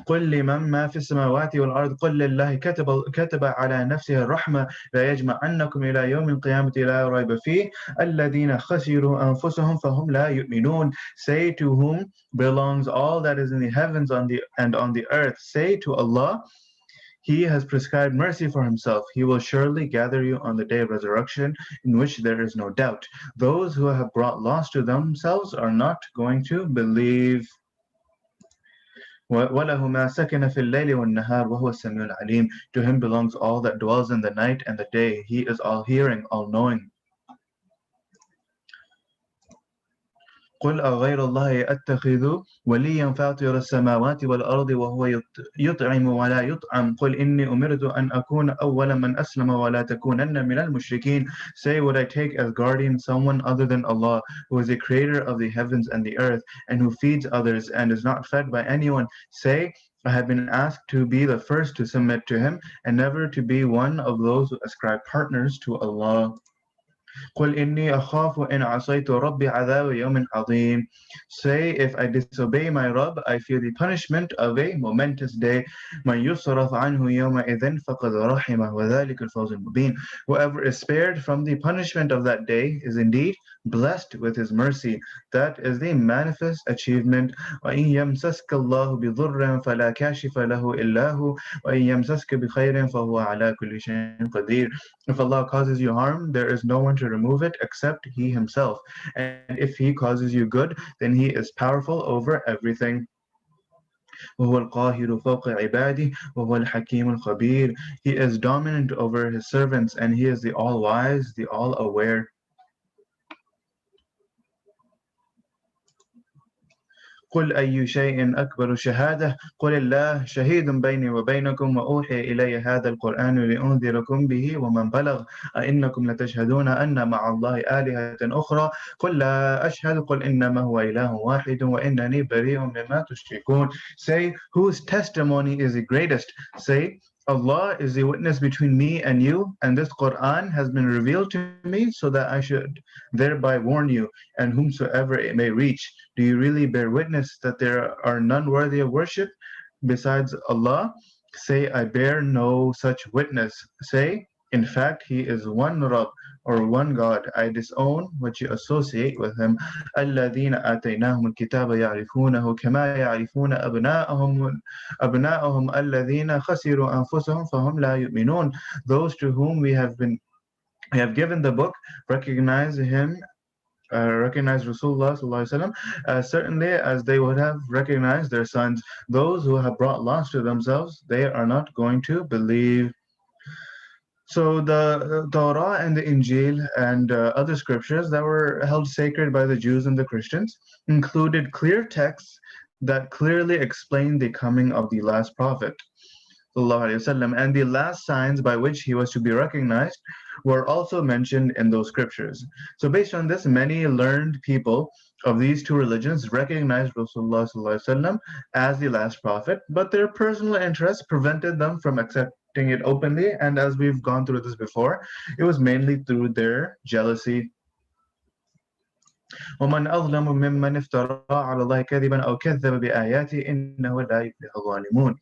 قل لمن ما في السماوات والأرض قل لله كتب على نفسه الرحمة لا يجمعنكم إلى يوم القيامة لا ريب فيه الذين خسروا أنفسهم فهم لا يؤمنون. Say, to whom belongs all that is in the heavens and on the earth. Say to Allah, He has prescribed mercy for Himself. He will surely gather you on the day of resurrection, in which there is no doubt. Those who have brought loss to themselves are not going to believe. وَلَهُ مَا سَكَنَ فِي اللَّيْلِ وَالنَّهَارِ وَهُوَ السَّمِيعُ الْعَلِيمُ. To Him belongs all that dwells in the night and the day. He is all-hearing, all-knowing. قل أغير الله أتخذ وليا فاطر السماوات والأرض وهو يطعم ولا يطعم قل إني أمرت أن أكون أول من أسلم ولا تكونن من المشركين. Say, would I take as guardian someone other than Allah, who is the creator of the heavens and the earth, and who feeds others and is not fed by anyone? Say, I have been asked to be the first to submit to Him and never to be one of those who ascribe partners to Allah. قل إني أخاف إن عصيت ربي عذاب يوم عظيم. Say, if I disobey my Rabb, I fear the punishment of a momentous day. من يصرف عنه يومئذ فقد رحمه وذلك الفوز المبين. Whoever is spared from the punishment of that day is indeed blessed with His mercy. That is the manifest achievement. وإن يمسسك الله بضر فلا كاشف له إلا هو وإن يمسسك بخير فهو على كل شيء قدير. If Allah causes you harm, there is no one to remove it except He Himself. And if He causes you good, then He is powerful over everything. وهو القاهر فوق عباده وهو الحكيم الخبير. He is dominant over His servants and He is the all-wise, the all-aware. قل أي شيء أكبر شهادة قل الله شهيد بيني وبينكم وأوحي إلي هذا القرآن لأنذركم به ومن بلغ أئنكم لتشهدون أن مع الله آلهة أخرى قل لا أشهد قل إنما هو إله واحد وإنني بريء مما تشركون. Say, whose testimony is the greatest? Say, Allah is the witness between me and you, and this Quran has been revealed to me so that I should thereby warn you and whomsoever it may reach. Do you really bear witness that there are none worthy of worship besides Allah? Say, I bear no such witness. Say, in fact, He is one Rabb, or one God. I disown what you associate with Him. الذين آتيناهم الكتاب يعرفونه كما يعرفون أبناءهم الذين خسروا أنفسهم فهم لا يؤمنون. Those to whom we have given the book recognize him, recognize Rasulullah certainly as they would have recognized their sons. Those who have brought loss to themselves, they are not going to believe. So the Torah and the Injil and other scriptures that were held sacred by the Jews and the Christians included clear texts that clearly explained the coming of the last prophet. And the last signs by which he was to be recognized were also mentioned in those scriptures. So based on this, many learned people of these two religions recognized Rasulullah as the last prophet, but their personal interests prevented them from accepting it openly. And as we've gone through this before, it was mainly through their jealousy. ومن أظلم ممن افترى على الله كذبا أو كذب بآياته إنه لا يفلح الظالمون.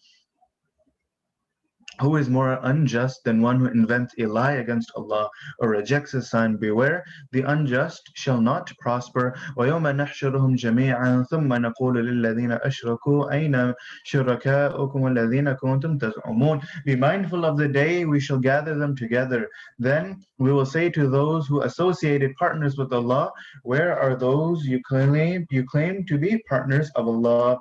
Who is more unjust than one who invents a lie against Allah or rejects His sign? Beware, the unjust shall not prosper. وَيَوْمَ نَحْشُرُهُمْ جَمِيعًا ثُمَّ نَقُولُ لِلَّذِينَ أَشْرَكُوا أَيْنَ شُرَكَاؤُكُمُ الَّذِينَ كُنْتُمْ تَزْعُمُونَ. Be mindful of the day we shall gather them together. Then we will say to those who associated partners with Allah, where are those you claim to be partners of Allah?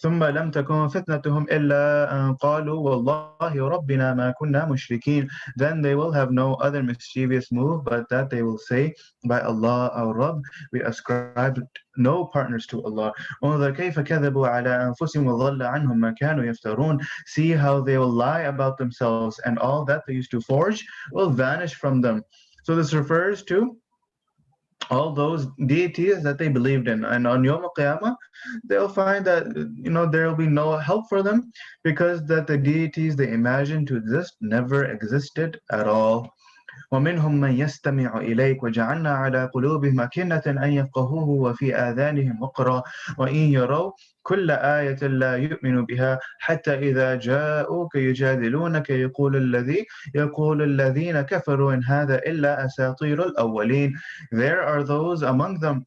ثم لم تكن فتنتهم إلا أن قالوا والله ربنا ما كنا مشركين. Then they will have no other mischievous move but that they will say, by Allah our Rabb, we ascribed no partners to Allah. انظر كيف كذبوا على أنفسهم وضل عنهم ما كانوا يفترون. See how they will lie about themselves and all that they used to forge will vanish from them. So this refers to all those deities that they believed in, and on Yom Qiyamah they'll find that there will be no help for them because that the deities they imagined to exist never existed at all. ومنهم من يستمع إليك وجعلنا على قلوبهم أكنة أن يفقهوه وفي آذانهم وقرا وإن يروا كل آية لا يؤمنوا بها حتى إذا جاءوك يجادلونك يقول الذين كفروا إن هذا إلا أساطير الأولين. There are those among them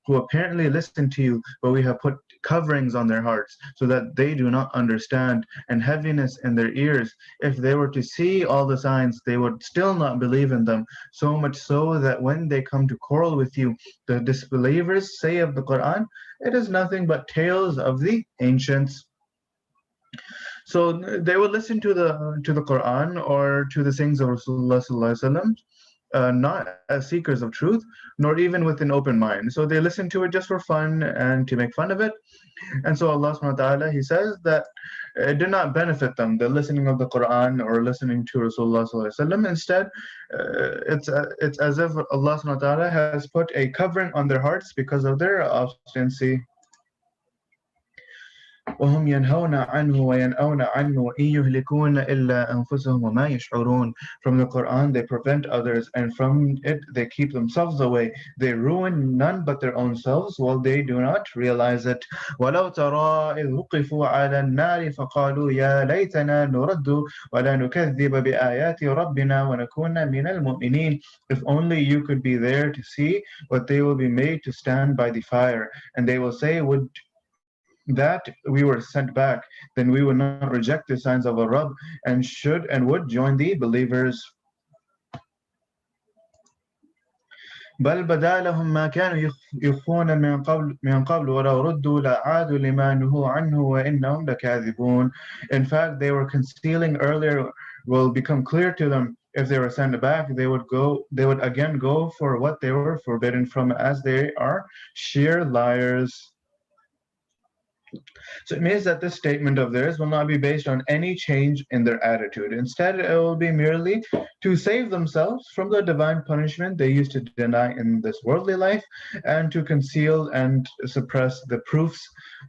who apparently listen to you, but we have put coverings on their hearts so that they do not understand, and heaviness in their ears. If they were to see all the signs, they would still not believe in them, so much so that when they come to quarrel with you, the disbelievers say of the Quran, it is nothing but tales of the ancients. So they would listen to the Quran or to the sayings of Rasulullah sallallahu alaihi wasallam, not as seekers of truth, nor even with an open mind. So they listen to it just for fun and to make fun of it. And so Allah subhanahu wa ta'ala, He says that it did not benefit them, the listening of the Quran or listening to Rasulullah sallallahu alaihi wasallam. Instead, it's as if Allah subhanahu wa ta'ala has put a covering on their hearts because of their obstinacy. وهم ينهون عنه وينأون عنه وإن يهلكون إلا أنفسهم وما يشعرون. From the Quran they prevent others, and from it they keep themselves away. They ruin none but their own selves while they do not realize it. ولو ترى إذ وقفوا على النار فقالوا يا ليتنا نرد ولا نكذب بآيات ربنا ونكون من المؤمنين. If only you could be there to see what they will be made to stand by the fire, and they will say, would that we were sent back, then we would not reject the signs of our Rabb and should and would join the believers. بل بدا لهم ما كانوا يخفون من قبل ولو ردوا لعادوا لما نهوا عنه وإنهم لكاذبون. In fact, they were concealing earlier will become clear to them. If they were sent back, they would again go for what they were forbidden from, as they are sheer liars. So it means that this statement of theirs will not be based on any change in their attitude. Instead, it will be merely to save themselves from the divine punishment they used to deny in this worldly life, and to conceal and suppress the proofs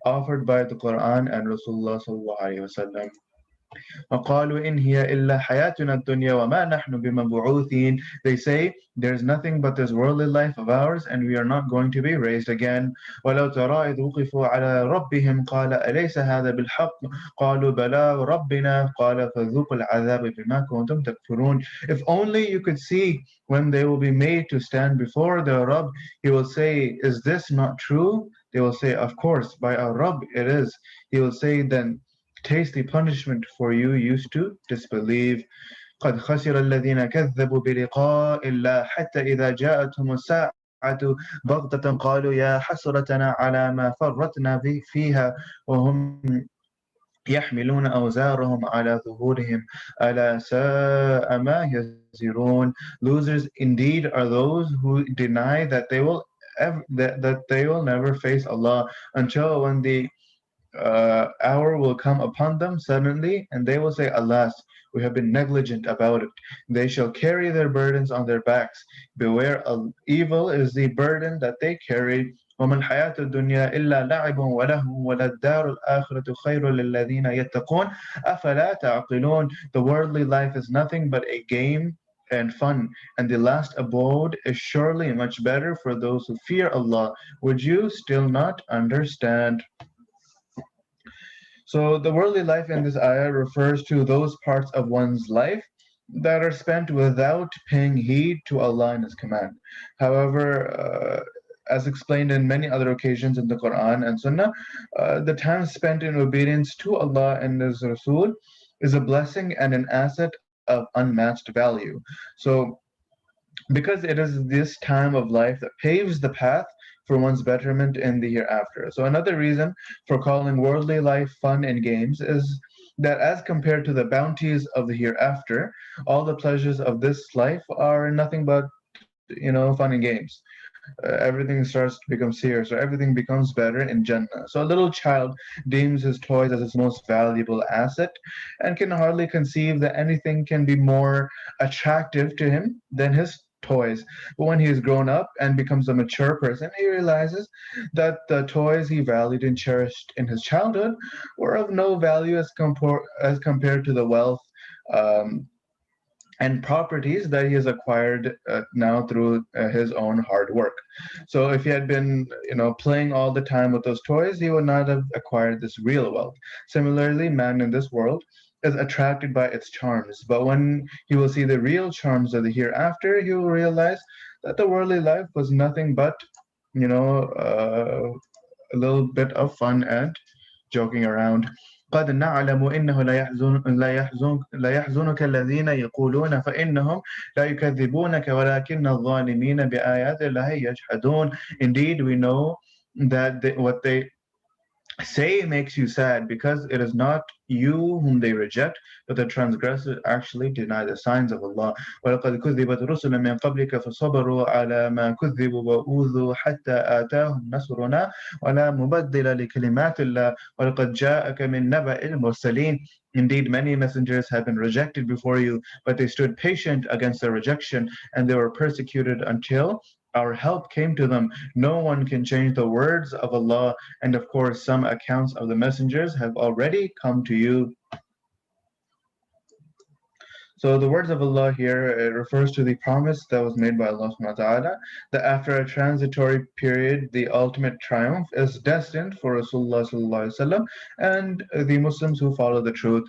offered by the Quran and Rasulullah sallallahu alaihi wasallam. وقالوا إن هي إلا حياتنا الدنيا وما نحن بمبعوثين. They say, there's nothing but this worldly life of ours and we are not going to be raised again. ولو ترى إذ وقفوا على ربهم قال أليس هذا بالحق قالوا بلى ربنا قال فذوقوا العذاب بما كنتم تكفرون. If only you could see when they will be made to stand before their Rabb, He will say, is this not true? They will say, of course, by our Rabb it is. He will say, then taste the punishment for you used to disbelieve. قد خسر الذين كذبوا بلقاء الله حتى إذا جاءتهم الساعة بغتة قالوا يا حسرتنا على ما فرطنا فيها وهم يحملون أوزارهم على ظهورهم ألا ساء ما يزرون. Losers indeed are those who deny that they will never face Allah until when the hour will come upon them suddenly, and they will say, alas, we have been negligent about it. They shall carry their burdens on their backs. Beware, evil is the burden that they carry. وَمَا الْحَيَاةُ الدُّنْيَا إِلَّا لَعِبٌ وَلَهْوٌ وَلَلدَّارُ الْآخِرَةُ خَيْرٌ لِلَّذِينَ يَتَّقُونَ أَفَلَا تَعْقِلُونَ. The worldly life is nothing but a game and fun, and the last abode is surely much better for those who fear Allah. Would you still not understand? So the worldly life in this ayah refers to those parts of one's life that are spent without paying heed to Allah and His command. However, as explained in many other occasions in the Quran and Sunnah, the time spent in obedience to Allah and His Rasul is a blessing and an asset of unmatched value. So because it is this time of life that paves the path for one's betterment in the hereafter. So another reason for calling worldly life fun and games is that as compared to the bounties of the hereafter, all the pleasures of this life are nothing but, fun and games. Everything starts to become serious, or everything becomes better in Jannah. So a little child deems his toys as his most valuable asset and can hardly conceive that anything can be more attractive to him than his toys. But when he is grown up and becomes a mature person, he realizes that the toys he valued and cherished in his childhood were of no value as compared to the wealth. Um, and properties that he has acquired now through his own hard work. So if he had been, playing all the time with those toys, he would not have acquired this real wealth. Similarly, man in this world is attracted by its charms, but when he will see the real charms of the hereafter, he will realize that the worldly life was nothing but, you know, uh, a little bit of fun and joking around. قد نعلم إنه لا يحزنك الذين يقولون فإنهم لا يكذبونك ولكن الظالمين بآيات الله يجحدون. Indeed, we know that what they say makes you sad because it is not you whom they reject, but the transgressors actually deny the signs of Allah. وَلَقَدْ كُذِّبَتْ رُسُلٌ مِّن قَبْلِكَ فَصَبَرُوا عَلَى مَا كُذِّبُوا وَأُوذُوا حَتَّى آتَاهُمْ نَصْرُنَا وَلَا مُبَدِّلَ لِكَلِمَاتِ اللَّهِ وَلَقَدْ جَاءَكَ مِن نَّبَإِ الْمُرْسَلِينَ. Indeed, many messengers have been rejected before you, but they stood patient against their rejection, and they were persecuted until our help came to them. No one can change the words of Allah, and of course, some accounts of the messengers have already come to you. So the words of Allah here, it refers to the promise that was made by Allah subhanahu wa ta'ala, that after a transitory period, the ultimate triumph is destined for Rasulullah sallallahu alaihi wasallam and the Muslims who follow the truth.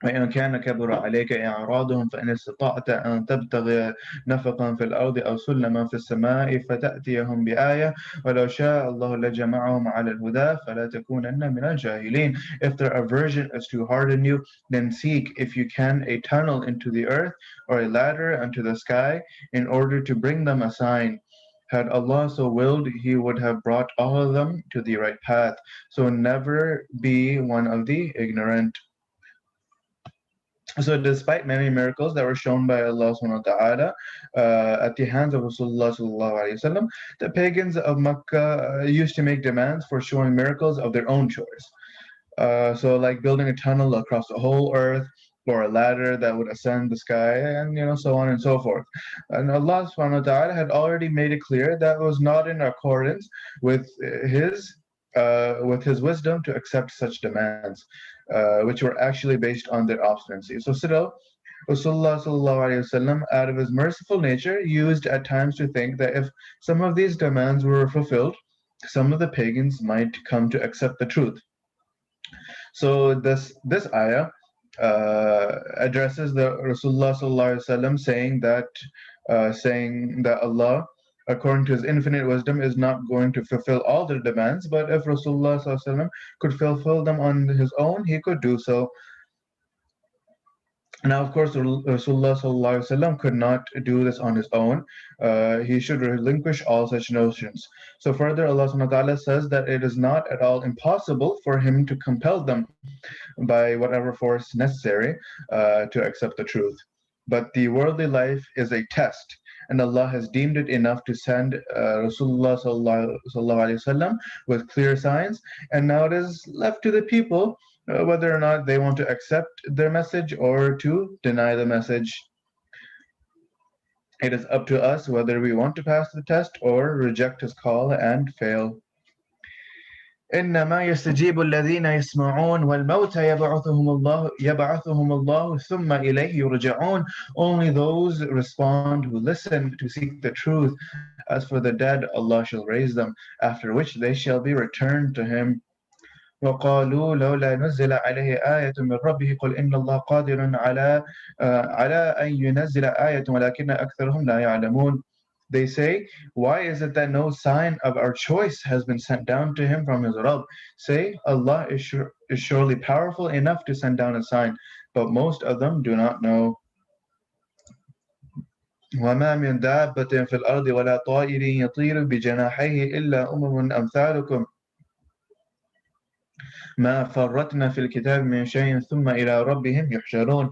وإن كان كبر عليك إعراضهم فإن استطعت أن تبتغي نفقا في الأرض أو سلما في السماء فتأتيهم بآية ولو شاء الله لجمعهم على الهدى فلا تكونن من الجاهلين. If their aversion is to harden you, then seek, if you can, a tunnel into the earth or a ladder unto the sky in order to bring them a sign. Had Allah so willed, He would have brought all of them to the right path. So never be one of the ignorant. So despite many miracles that were shown by Allah subhanahu wa ta'ala at the hands of Rasulullah sallallahu alaihi wasallam, the pagans of Makkah used to make demands for showing miracles of their own choice. So like building a tunnel across the whole earth, or a ladder that would ascend the sky, and so on and so forth. And Allah subhanahu wa ta'ala had already made it clear that it was not in accordance with his wisdom to accept such demands, which were actually based on their obstinacy. So still, Rasulullah sallallahu alaihi wasallam, out of his merciful nature, used at times to think that if some of these demands were fulfilled, some of the pagans might come to accept the truth. So this ayah addresses the Rasulullah sallallahu alaihi wasallam, saying that Allah, according to His infinite wisdom, is not going to fulfill all their demands, but if Rasulullah sallallahu alaihi wasallam could fulfill them on his own, he could do so. Now, of course, Rasulullah sallallahu alaihi wasallam could not do this on his own. He should relinquish all such notions. So further, Allah subhanahu wa ta'ala says that it is not at all impossible for him to compel them by whatever force necessary to accept the truth. But the worldly life is a test, and Allah has deemed it enough to send Rasulullah sallallahu alaihi wasallam with clear signs, and now it is left to the people whether or not they want to accept their message or to deny the message. It is up to us whether we want to pass the test or reject his call and fail. إنما يستجيب الذين يسمعون والموتى يبعثهم الله ثم إليه يرجعون. Only those respond who listen to seek the truth. As for the dead, Allah shall raise them, after which they shall be returned to Him. وقالوا لولا نزل عليه آية من ربه قل إن الله قادر على أن ينزل آية ولكن أكثرهم لا يعلمون. They say, why is it that no sign of our choice has been sent down to him from his Rabb? Say, Allah is surely powerful enough to send down a sign, but most of them do not know. وما من دابة في الأرض ولا طائر يطير بجناحيه إلا أمم أمثالكم ما فرطنا في الكتاب من شيء ثم إلى ربهم يحشرون.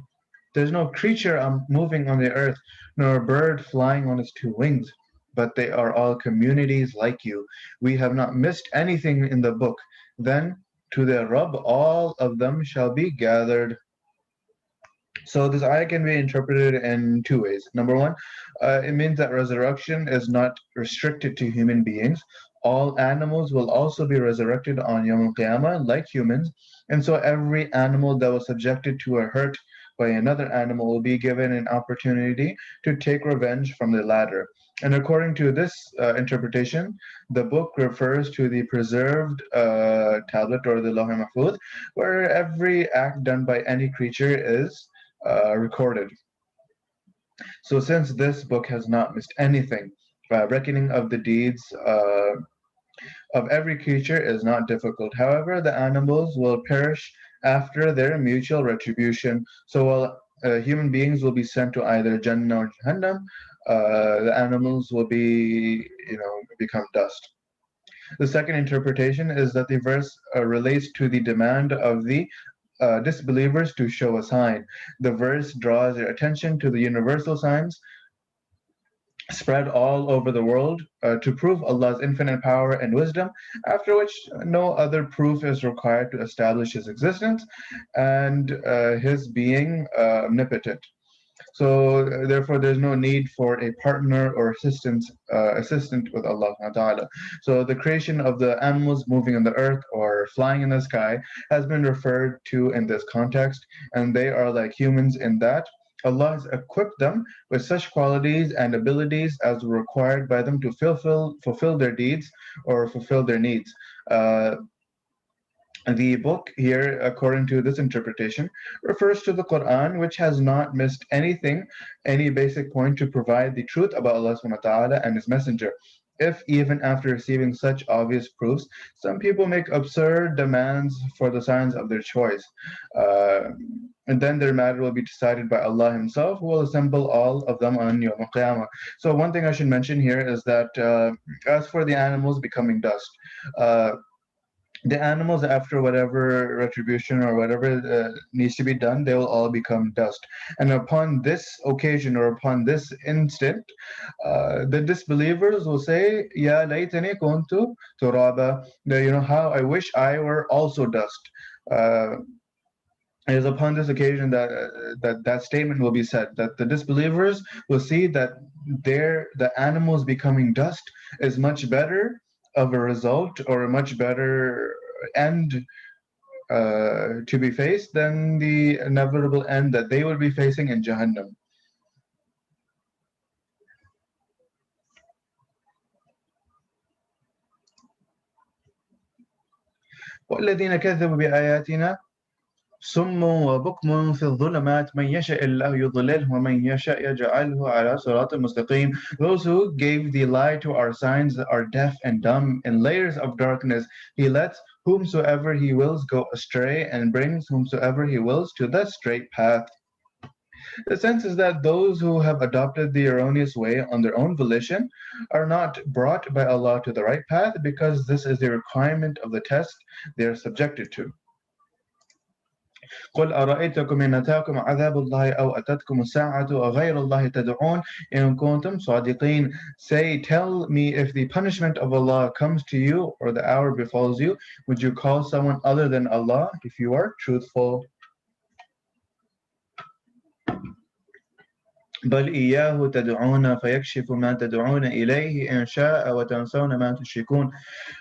There's no creature moving on the earth, nor bird flying on its two wings, but they are all communities like you. We have not missed anything in the book. Then to their Rabb all of them shall be gathered. So this ayah can be interpreted in two ways. Number one, it means that resurrection is not restricted to human beings. All animals will also be resurrected on Yom Al-Qiyamah like humans. And so every animal that was subjected to a hurt by another animal will be given an opportunity to take revenge from the latter. And according to this interpretation, the book refers to the preserved tablet or the Lawh Mahfuz, where every act done by any creature is recorded. So, since this book has not missed anything, reckoning of the deeds of every creature is not difficult. However, the animals will perish after their mutual retribution. So, while human beings will be sent to either Jannah or Jahannam, the animals will be, become dust. The second interpretation is that the verse relates to the demand of the disbelievers to show a sign. The verse draws their attention to the universal signs spread all over the world to prove Allah's infinite power and wisdom, after which no other proof is required to establish His existence and His being omnipotent. So therefore, there's no need for a partner or assistant with Allah subhanahu wa ta'ala. So the creation of the animals moving on the earth or flying in the sky has been referred to in this context, and they are like humans in that Allah has equipped them with such qualities and abilities as were required by them to fulfill their deeds or fulfill their needs. The book here, according to this interpretation, refers to the Quran, which has not missed anything, any basic point to provide the truth about Allah subhanahu wa ta'ala and His Messenger. If even after receiving such obvious proofs, some people make absurd demands for the signs of their choice, and then their matter will be decided by Allah Himself, who will assemble all of them on Yawm al-Qiyamah. So one thing I should mention here is that as for the animals becoming dust, the animals, after whatever retribution or whatever needs to be done, they will all become dust. And upon this occasion or upon this instant, the disbelievers will say, "Ya laytani kuntu turaba." How I wish I were also dust. It is upon this occasion that statement will be said, that the disbelievers will see that the animals becoming dust is much better of a result or a much better end to be faced than the inevitable end that they will be facing in Jahannam. وَالَّذِينَ كَذَّبُوا بِآيَاتِنَا صم وبكم في الظلمات من يشاء الله يضلله ومن يشاء يجعله على صراط مستقيم. Those who gave the lie to our signs are deaf and dumb in layers of darkness. He lets whomsoever He wills go astray and brings whomsoever He wills to the straight path. The sense is that those who have adopted the erroneous way on their own volition are not brought by Allah to the right path, because this is the requirement of the test they are subjected to. قل أرأيتكم إن أتاكم عذاب الله أو أتتكم الساعة أغير الله تدعون إن كنتم صادقين. Say, tell me, if the punishment of Allah comes to you or the hour befalls you, would you call someone other than Allah if you are truthful? بل إياه تدعون فيكشف ما تدعون إليه إن شاء وتنسون ما تشركون.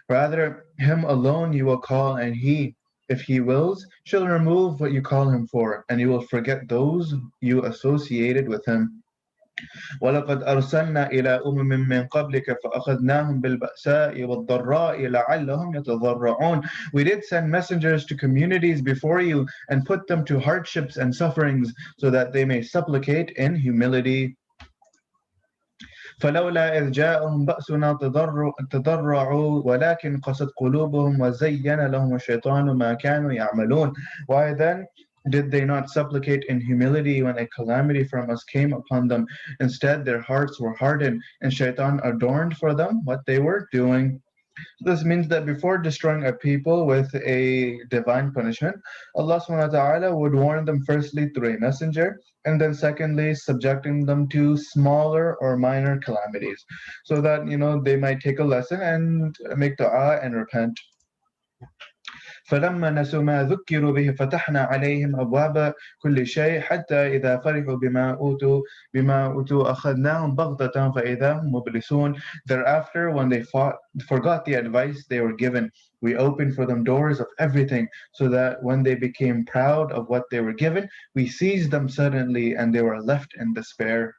Rather, Him alone you will call, and He, if He wills, shall remove what you call Him for, and you will forget those you associated with Him. وَلَقَدْ أَرْسَلْنَا إِلَى أُمَمٍ مِّن قَبْلِكَ فَأَخَذْنَاهُمْ بِالْبَأْسَاءِ وَالضَّرَّاءِ لَعَلَّهُمْ يَتَضَرَّعُونَ. We did send messengers to communities before you and put them to hardships and sufferings so that they may supplicate in humility. فلولا إذ جاءهم بأسنا تضرعوا ولكن قست قلوبهم وزين لهم الشيطان ما كانوا يعملون. Why then, Did they not supplicate in humility when a calamity from us came upon them? Instead, their hearts were hardened, and Shaitan adorned for them what they were doing. This means that before destroying a people with a divine punishment, Allah subhanahu wa ta'ala would warn them firstly through a messenger, and then secondly, subjecting them to smaller or minor calamities, so that they might take a lesson and make dua and repent. فلما نسوا ما ذكروا به فتحنا عليهم أبواب كل شيء حتى إذا فرحوا بما أوتوا أخذناهم بغتة فإذا هم مبلسون. Thereafter, when they forgot the advice they were given, we opened for them doors of everything, so that when they became proud of what they were given, we seized them suddenly and they were left in despair.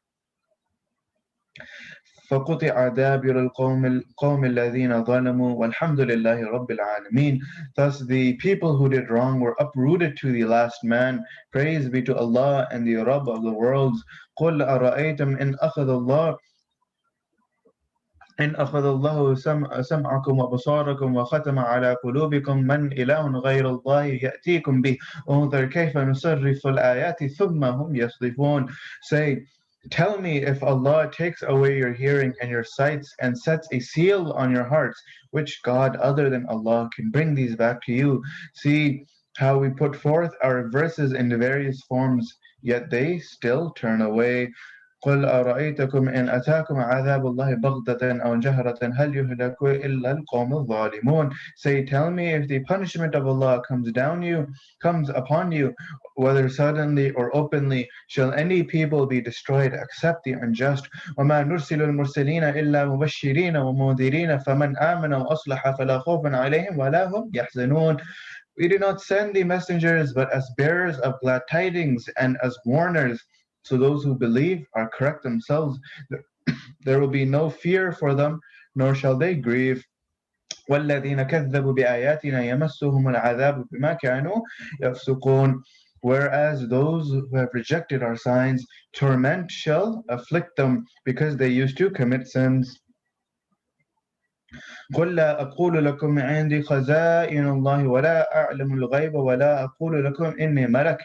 فقطع دابر القوم الذين ظلموا والحمد لله رب العالمين. Thus the people who did wrong were uprooted to the last man. Praise be to Allah and the Rabb of the worlds. قل أرأيتم إن أخذ الله سمعكم وبصاركم وختم على قلوبكم من إله غير الله يأتيكم به انظر كيف نصرف الآيات ثم هم يصدفون. Say, tell me, if Allah takes away your hearing and your sights and sets a seal on your hearts, which God other than Allah can bring these back to you? See how we put forth our verses in various forms, yet they still turn away. قل أرأيتكم إن أتاكم عذاب الله بغتة أو جهرة هل يهلك إلا القوم الظالمون. Say, tell me, if the punishment of Allah comes upon you, whether suddenly or openly, shall any people be destroyed except the unjust? وما نرسل المرسلين إلا مبشرين ومنذرين فمن آمن وأصلح فلا خوف عليهم ولا هم يحزنون. We do not send the messengers but as bearers of glad tidings and as warners. So those who believe are correct themselves. There will be no fear for them, nor shall they grieve. وَالَّذِينَ كَذَّبُوا بِآيَاتِنَا يَمَسُّهُمُ الْعَذَابُ بِمَا كَانُوا يَفْسُقُونَ. Whereas those who have rejected our signs, torment shall afflict them because they used to commit sins. قل لا أقول لكم عندي خزائن الله ولا أعلم الغيب ولا أقول لكم إني ملك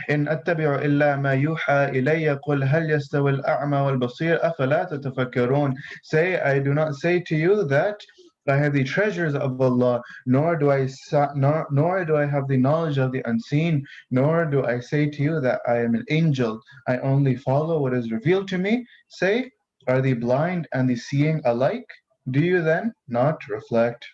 إن أتبع إلا ما يوحى إلي قل هل يستوي الأعمى والبصير أفلا تتفكرون. Say, I do not say to you that I have the treasures of Allah, nor do I have the knowledge of the unseen, nor do I say to you that I am an angel. I only follow what is revealed to me. Say, are the blind and the seeing alike? Do you then not reflect?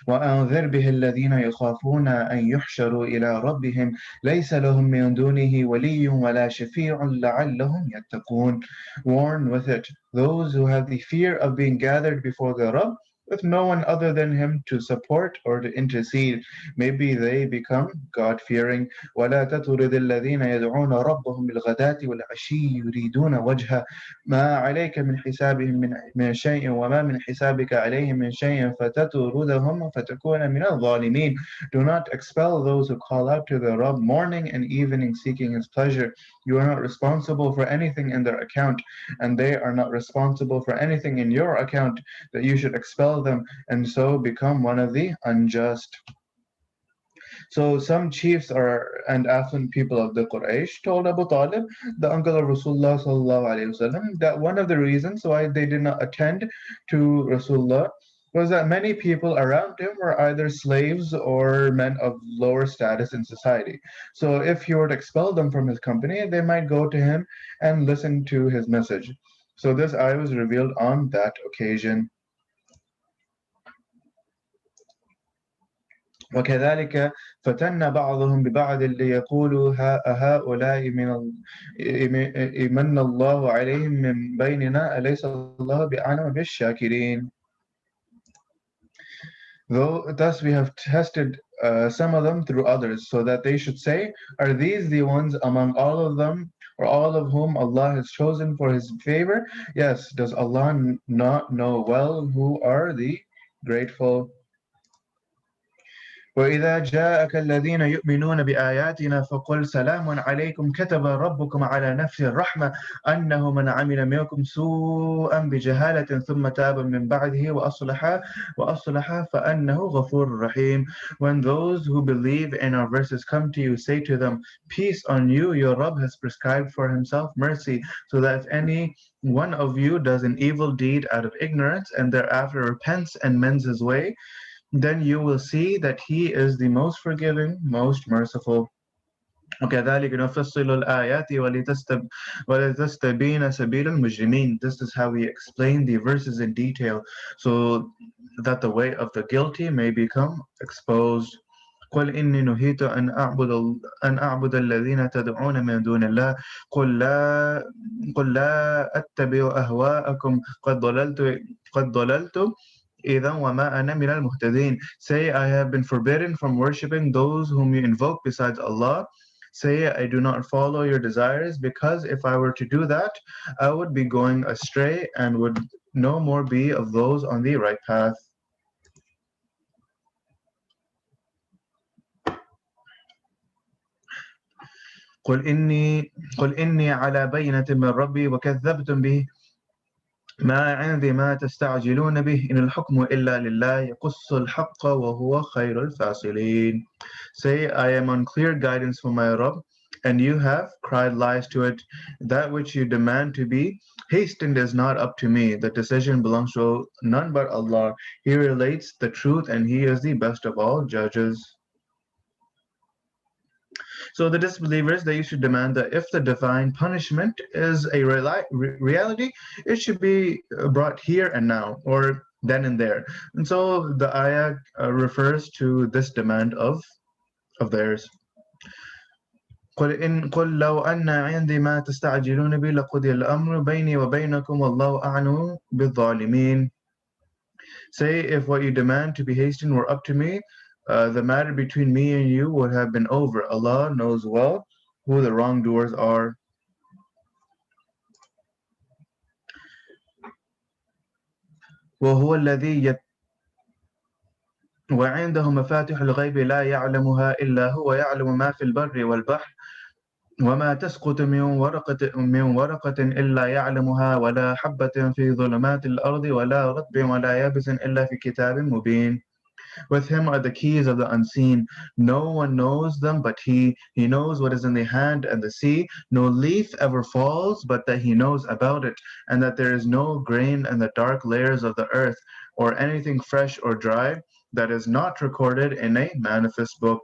وأنذر به الذين يخافون أن يحشروا إلى ربهم ليس لهم من دونه ولي ولا شفيع لعلهم يتقون. Warn with it those who have the fear of being gathered before the Rabb with no one other than him to support or to intercede. Maybe they become God-fearing. ولا تطرد الذين يدعون ربهم بالغداة والعشي يريدون وجهه ما عليك من حسابهم من شيء وما من حسابك عليهم من شيء فتطردهم فتكون من الظالمين. Do not expel those who call out to their Rabb morning and evening seeking his pleasure. You are not responsible for anything in their account, and they are not responsible for anything in your account, that you should expel them and so become one of the unjust. So some chiefs and affluent people of the Quraysh told Abu Talib, the uncle of Rasulullah sallallahu alaihi wasallam, that one of the reasons why they did not attend to Rasulullah was that many people around him were either slaves or men of lower status in society. So if he were to expel them from his company, they might go to him and listen to his message. So this ayah was revealed on that occasion. وكذلك فتنا بعضهم ببعض ليقولوا هؤلاء من الله عليهم من بيننا أليس الله بأعلم بالشاكرين. Thus we have tested some of them through others, so that they should say, are these the ones among all of them, or all of whom Allah has chosen for his favor? Yes, does Allah not know well who are the grateful? وإذا جاءك الذين يؤمنون بآياتنا فقل سلام عليكم كتب ربكم على نفسه الرحمة أنه من عمل منكم سوءا بجهالة ثم تاب من بعده وأصلح فأنه غفور رحيم. When those who believe in our verses come to you, say to them, peace on you, your Rabb has prescribed for himself mercy, so that if any one of you does an evil deed out of ignorance and thereafter repents and mends his way, then you will see that he is the most forgiving, most merciful. وكذلك نفصل الآيات ولتستبين سبيل المجرمين. This is how we explain the verses in detail, so that the way of the guilty may become exposed. قل إني نهيت أن أعبد الذين تدعون من دون الله قل لا أتبع أهواءكم قد ضللت إذا وما أنا من المهتدين. Say, I have been forbidden from worshipping those whom you invoke besides Allah. Say, I do not follow your desires, because if I were to do that, I would be going astray and would no more be of those on the right path. قل إني على بينة من ربي وكذبتم به ما عندي ما تستعجلون به إن الحكم إلا لله يقص الحق وهو خير الفاصلين. Say, I am on clear guidance from my Rabb, and you have cried lies to it. That which you demand to be hastened is not up to me. The decision belongs to none but Allah. He relates the truth, and He is the best of all judges. So the disbelievers, they used to demand that if the divine punishment is a reality, it should be brought here and now, or then and there. And so the ayah refers to this demand of theirs. قل لو أن عندي ما تستعجلون به لقضي الأمر بيني وبينكم والله أعلم بالظالمين. Say, if what you demand to be hastened were up to me, the matter between me and you would have been over. Allah knows well who the wrongdoers are. وهو الذي وعنده مفاتح الغيب لا يعلمها إلا هو يعلم ما في البر والبحر وما تسقط من ورقة إلا يعلمها ولا حبة في ظلمات الأرض ولا رطب ولا يابس إلا في كتاب مبين. With him are the keys of the unseen. No one knows them but he. He knows what is in the hand and the sea. No leaf ever falls but that he knows about it, and that there is no grain in the dark layers of the earth, or anything fresh or dry that is not recorded in a manifest book.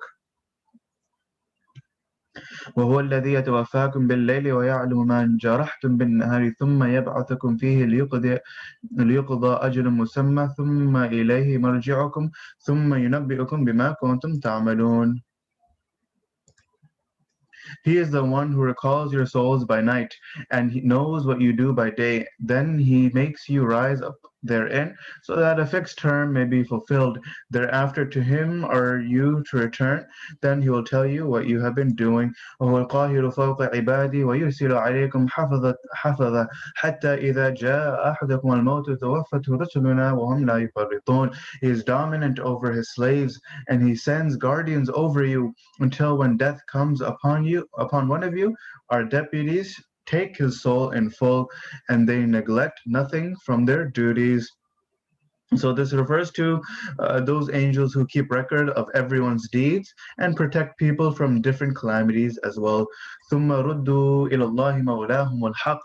وهو الذي يتوفاكم بالليل ويعلم ما جرحتم بالنهار ثم يبعثكم فيه ليقضى أجل مسمى ثم إليه مرجعكم ثم ينبئكم بما كنتم تعملون. He is the one who recalls your souls by night, and he knows what you do by day. Then he makes you rise up therein, so that a fixed term may be fulfilled. Thereafter to him are you to return. Then he will tell you what you have been doing. وهو القاهر فوق عبادي ويرسل عليكم حفظة حتى إذا جاء أحدكم الموت توفته رسلنا وهم لا يفرطون. He is dominant over his slaves, and he sends guardians over you until when death comes upon one of you, our deputies take his soul in full, and they neglect nothing from their duties. So this refers to those angels who keep record of everyone's deeds and protect people from different calamities as well. ثم ردوا إلى الله مولاهم الحق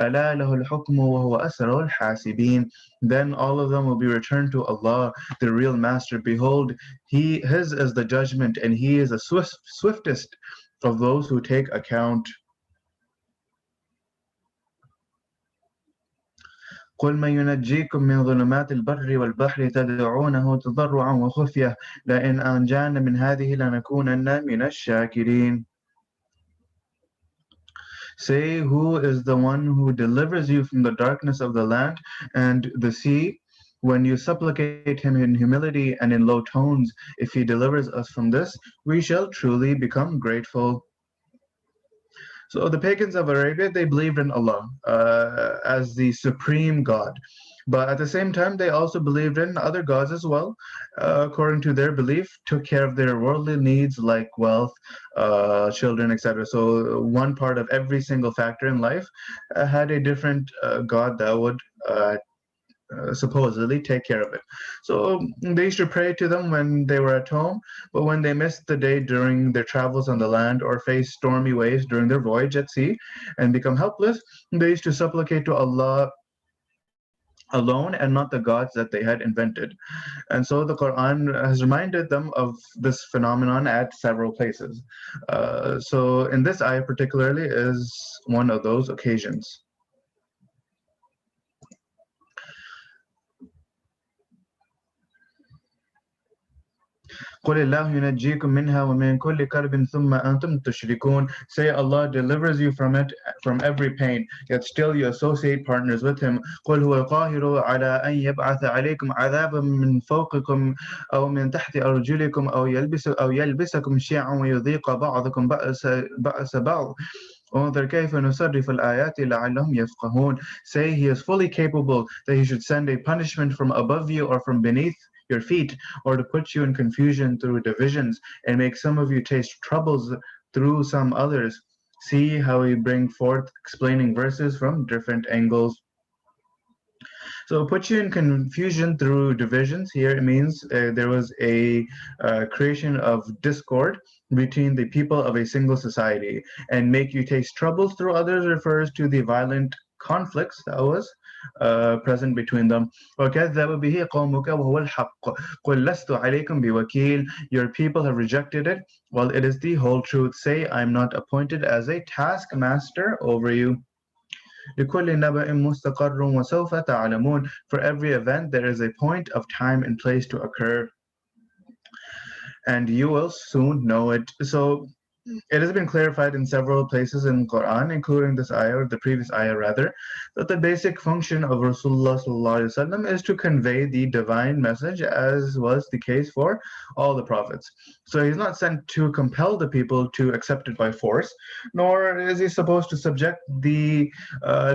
ألا له الحكم وهو أسرع الحاسبين. Then all of them will be returned to Allah, the real master. Behold, his is the judgment, and he is the swiftest of those who take account. قل من ينجيكم من ظلمات البر والبحر تدعونه تضرعا وخفية لئن أنجانا من هذه لنكونن من الشاكرين. Say, who is the one who delivers you from the darkness of the land and the sea? When you supplicate him in humility and in low tones, if he delivers us from this, we shall truly become grateful. So the pagans of Arabia, they believed in Allah as the supreme God. But at the same time, they also believed in other gods as well, according to their belief, took care of their worldly needs like wealth, children, etc. So one part of every single factor in life had a different god that would supposedly take care of it. So they used to pray to them when they were at home, but when they missed the day during their travels on the land or faced stormy waves during their voyage at sea and become helpless, they used to supplicate to Allah alone and not the gods that they had invented. And so the Quran has reminded them of this phenomenon at several places. So in this ayah particularly is one of those occasions. قُلِ اللَّهُ يُنَجِّيكُم مِّنْهَا وَمِن كُلِّ كَرْبٍ ثُمَّ أَنْتُمْ تُشْرِكُونَ. Say Allah delivers you from it, from every pain, yet still you associate partners with Him. قُلْ هُوَ الْقَاهِرُ عَلَىٰ أَن يَبْعَثَ عَلَيْكُمْ عَذَابًا مِّن فَوْقِكُمْ أَوْ مِن تَحْتِ أَرْجُلِكُمْ أَوْ يَلْبِسَكُمْ شِيَعًا وَيُذِيقَ بَعْضَكُم بَأْسَ بَعْضٍ وَانظُرْ كَيْفَ نُصَرِّفُ الْآيَاتِ لَعَلَّهُمْ يَفْقَهُونَ. Say He is fully capable that He should send a punishment from above you or from beneath your feet, or to put you in confusion through divisions, and make some of you taste troubles through some others. See how we bring forth explaining verses from different angles. So put you in confusion through divisions. Here it means there was a creation of discord between the people of a single society, and make you taste troubles through others refers to the violent conflicts that was present between them. وَكَذَّبَ بِهِ قَوْمُكَ وَهُوَ الْحَقُّ قُلْ لَسْتُ عَلَيْكُمْ بِوَكِيلٍ. Your people have rejected it, while it is the whole truth. Say, I am not appointed as a taskmaster over you. لكل نبأ مستقر وسوف تعلمون. For every event there is a point of time and place to occur, and you will soon know it. So it has been clarified in several places in Quran, including this ayah, or the previous ayah rather, that the basic function of Rasulullah ﷺ is to convey the divine message, as was the case for all the prophets. So he's not sent to compel the people to accept it by force, nor is he supposed to subject the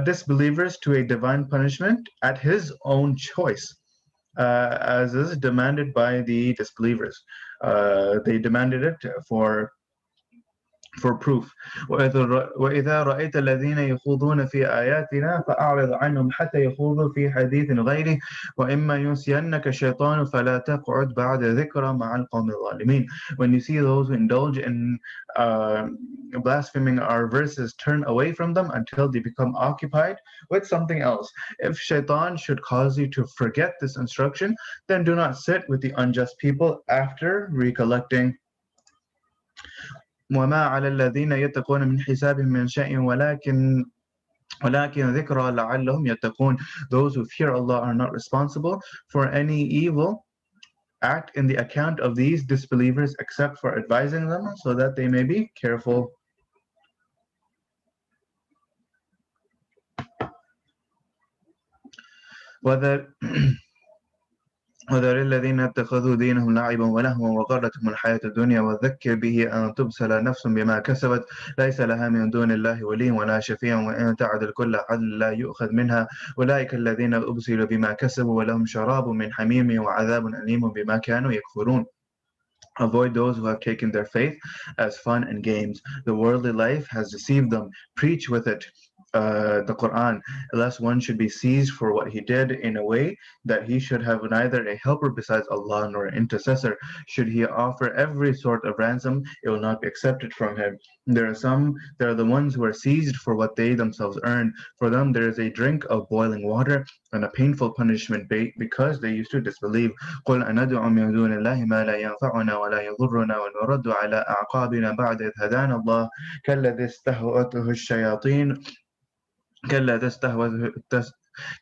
disbelievers to a divine punishment at his own choice. As is demanded by the disbelievers. They demanded it for proof. وإذا رأيت الذين يخوضون في آياتنا فأعرض عنهم حتى يخوضوا في حديث غيره وإما ينسينك الشيطان فلا تقعد بعد ذكرى مع القوم الظالمين. When you see those who indulge in blaspheming our verses, turn away from them until they become occupied with something else. If shaitan should cause you to forget this instruction, then do not sit with the unjust people after recollecting. وما على الذين يتقون من حسابهم من شيء ولكن ذكرى لعلهم يتقون. Those who fear Allah are not responsible for any evil act in the account of these disbelievers except for advising them so that they may be careful. وذر وذر الذين اتخذوا دينهم لعبا ولهوا وغرتهم الحياة الدنيا وذكر به أن تبسل نفس بما كسبت ليس لها من دون الله ولي ولا شفيع وإن تعدل كل عدل لا يؤخذ منها أولئك الذين أبسلوا بما كسبوا ولهم شراب من حميم وعذاب أليم بما كانوا يكفرون. Avoid those who have taken their faith as fun and games. The worldly life has deceived them. Preach with it the Quran, lest one should be seized for what he did in a way that he should have neither a helper besides Allah nor an intercessor. Should he offer every sort of ransom, it will not be accepted from him. There are the ones who are seized for what they themselves earn. For them there is a drink of boiling water and a painful punishment because they used to disbelieve. قُلْ أَنَدْعُ مِن دُونِ اللَّهِ مَا لَا يَنفَعُنَا وَلَا يَضُرُّنَا وَنُرَدُّ عَلَى أَعْقَابِنَا بَعْدَ إِذْ هَدَانَا اللَّهُ كَالَّذِي اسْتَهْوَتْهُ الشَّيَاطِينُ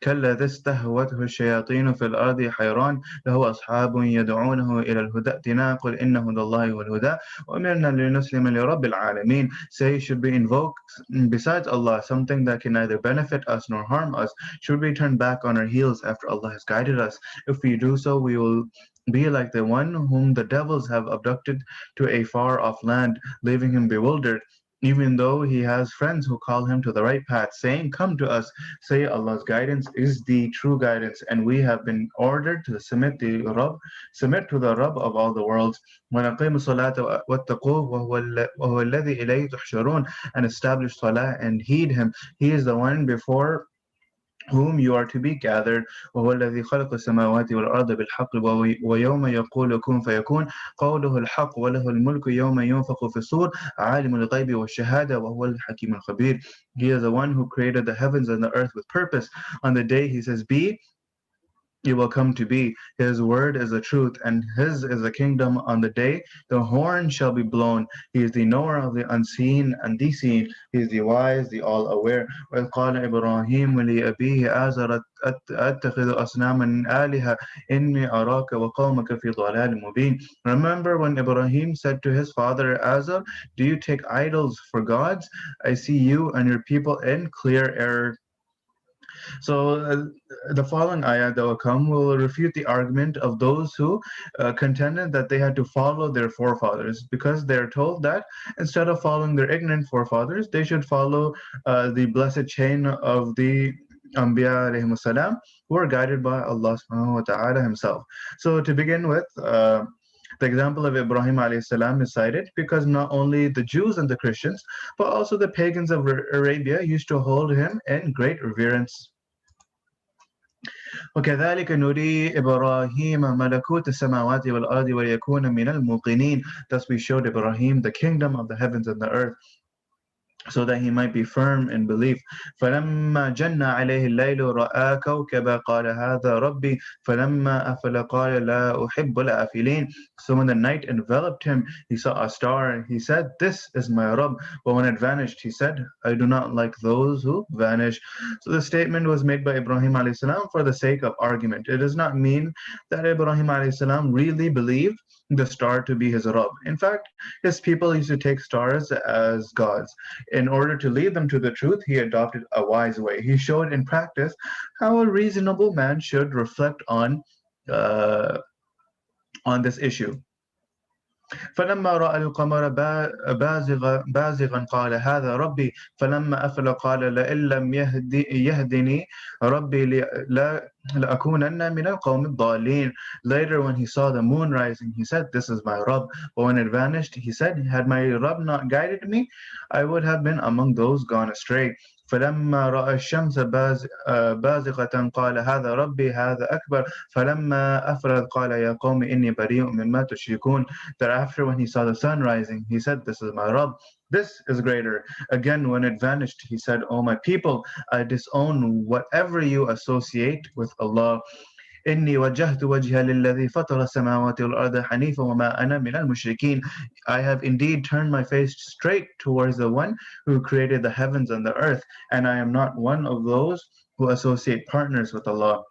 كالذي استهوته الشياطين في الأرض حيران له أصحاب يدعونه إلى الهدى ائتنا قل إن هدى الله هو الهدى وأمرنا لنسلم لرب العالمين. Say, should we invoke besides Allah something that can neither benefit us nor harm us? Should we turn back on our heels after Allah has guided us? If we do so, we will be like the one whom the devils have abducted to a far off land, leaving him bewildered. even though he has friends who call him to the right path, saying, "Come to us." Say, Allah's guidance is the true guidance, and we have been ordered to submit to the Rabb of all the worlds. وَنَقِيمُ الصَّلَاةَ وَاتَّقُوهُ وَهُوَ الَّذِي إِلَيْهِ تُحْشَرُونَ, and establish salah and heed him. He is the one before whom you are to be gathered. وهو الذي خلق السماوات والأرض بالحق ويوم يقول كن فيكون قوله الحق وله الملك يوم ينفخ في الصور عالم الغيب والشهادة وهو الحكيم الخبير. He is the one who created the heavens and the earth with purpose. On the day he says be, it will come to be. His word is the truth, and his is the kingdom. On the day the horn shall be blown. He is the knower of the unseen and the seen. He is the wise, the all-aware. وَإِذْ قَالَ إِبْرَاهِيمُ لِأَبِيهِ آزَرَ أَتَّخِذُ أَصْنَامًا آلِهَةً إِنِّي أَرَاكَ وَقَوْمَكَ فِي ضَلَالٍ مُبِينٍ. Remember when Ibrahim said to his father Azar, "Do you take idols for gods? I see you and your people in clear error." So the following ayah that will come will refute the argument of those who contended that they had to follow their forefathers, because they're told that instead of following their ignorant forefathers, they should follow the blessed chain of the Anbiya alayhimus salam, who are guided by Allah subhanahu wa ta'ala himself. So to begin with, the example of Ibrahim alayhi salam is cited because not only the Jews and the Christians, but also the pagans of Arabia used to hold him in great reverence. وكذلك نري إبراهيم ملكوت السماوات والأرض وليكون من الموقنين. Thus we showed Ibrahim the kingdom of the heavens and the earth, so that he might be firm in belief. فلما جن عليه الليل رأى كوكبا قال هذا ربي فلما أفل قال لا أحب الآفلين. So when the night enveloped him, he saw a star and he said, "This is my Rabb." But when it vanished, he said, "I do not like those who vanish." So the statement was made by Ibrahim alayhi salam for the sake of argument. It does not mean that Ibrahim alayhi salam really believed the star to be his Rabb. In fact, his people used to take stars as gods. In order to lead them to the truth, he adopted a wise way. He showed in practice how a reasonable man should reflect uh, on this issue. فلما رأى القمر بازغا قال هذا ربي فلما أفل قال لئن لم يهدني ربي لأكونن من القوم الضالين. Later when he saw the moon rising, he said, "This is my Rabb." But when it vanished, he said, "Had my Rabb not guided me, I would have been among those gone astray." فلما رأى الشمس بازغة قال هذا ربي هذا أكبر فلما أفلت قال يا قوم إني بريء مما تشركون. Thereafter, when he saw the sun rising, he said, "This is my Rabb. This is greater." Again, when it vanished, he said, "O my people, I disown whatever you associate with Allah. إني وجهت وجهي للذي فطر السماوات والأرض حنيفا وما أنا من المشركين. I have indeed turned my face straight towards the one who created the heavens and the earth, and I am not one of those who associate partners with Allah.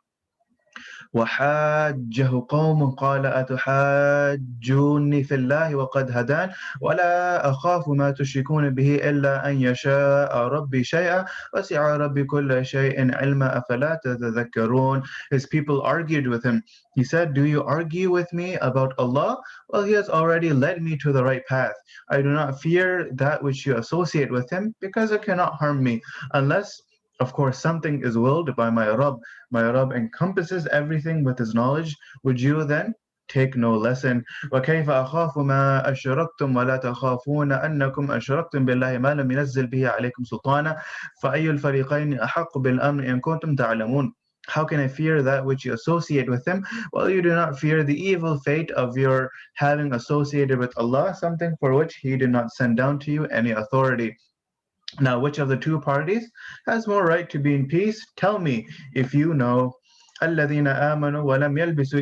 وحاجه قوم قال أتحاجوني في الله وقد هدان ولا أخاف ما تشركون به إلا أن يشاء ربي شيئا وسع ربي كل شيء علما أفلا تتذكرون. His people argued with him. He said, "Do you argue with me about Allah? Well, he has already led me to the right path. I do not fear that which you associate with him, because it cannot harm me, unless of course something is willed by my Rabb. My Rabb encompasses everything with his knowledge. Would you then take no lesson?" وكيف أخاف ما أشركتم ولا تخافون أنكم أشركتم بالله ما لم ينزل به عليكم سلطانا فأي الفريقين أحق بالأمن إن كنتم تعلمون. How can I fear that which you associate with him? Well, you do not fear the evil fate of your having associated with Allah something for which he did not send down to you any authority. Now, which of the two parties has more right to be in peace? Tell me if you know. الذين آمنوا ولم يلبسوا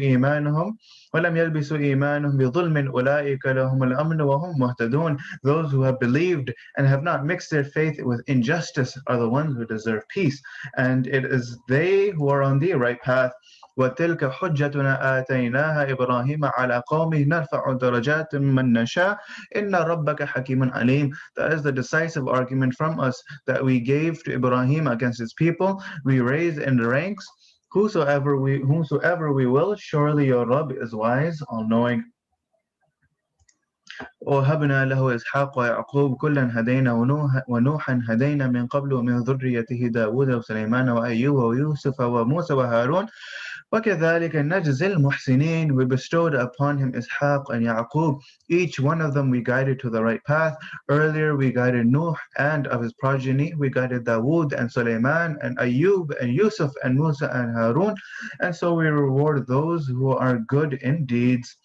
إيمانهم بظلم أولئك لهم الأمن وهم مهتدون. Those who have believed and have not mixed their faith with injustice are the ones who deserve peace, and it is they who are on the right path. وتلك حجتنا آتيناها إبراهيم على قومه نرفع درجات من نشاء إن ربك حكيم عليم. That is the decisive argument from us that we gave to Ibrahim against his people. We raise in the ranks whomsoever we will. Surely your Rabb is wise, all-knowing. وهبنا له إسحاق ويعقوب كلا هدينا ونوحا هدينا من قبل ومن ذريته داود وسليمان وأيوب ويوسف وموسى وهارون وكذلك نجزي المحسنين. We bestowed upon him Ishaq and Yaqub. Each one of them we guided to the right path. Earlier we guided Nuh, and of his progeny we guided Dawood and Sulaiman and Ayub and Yusuf and Musa and Harun. And so we reward those who are good in deeds.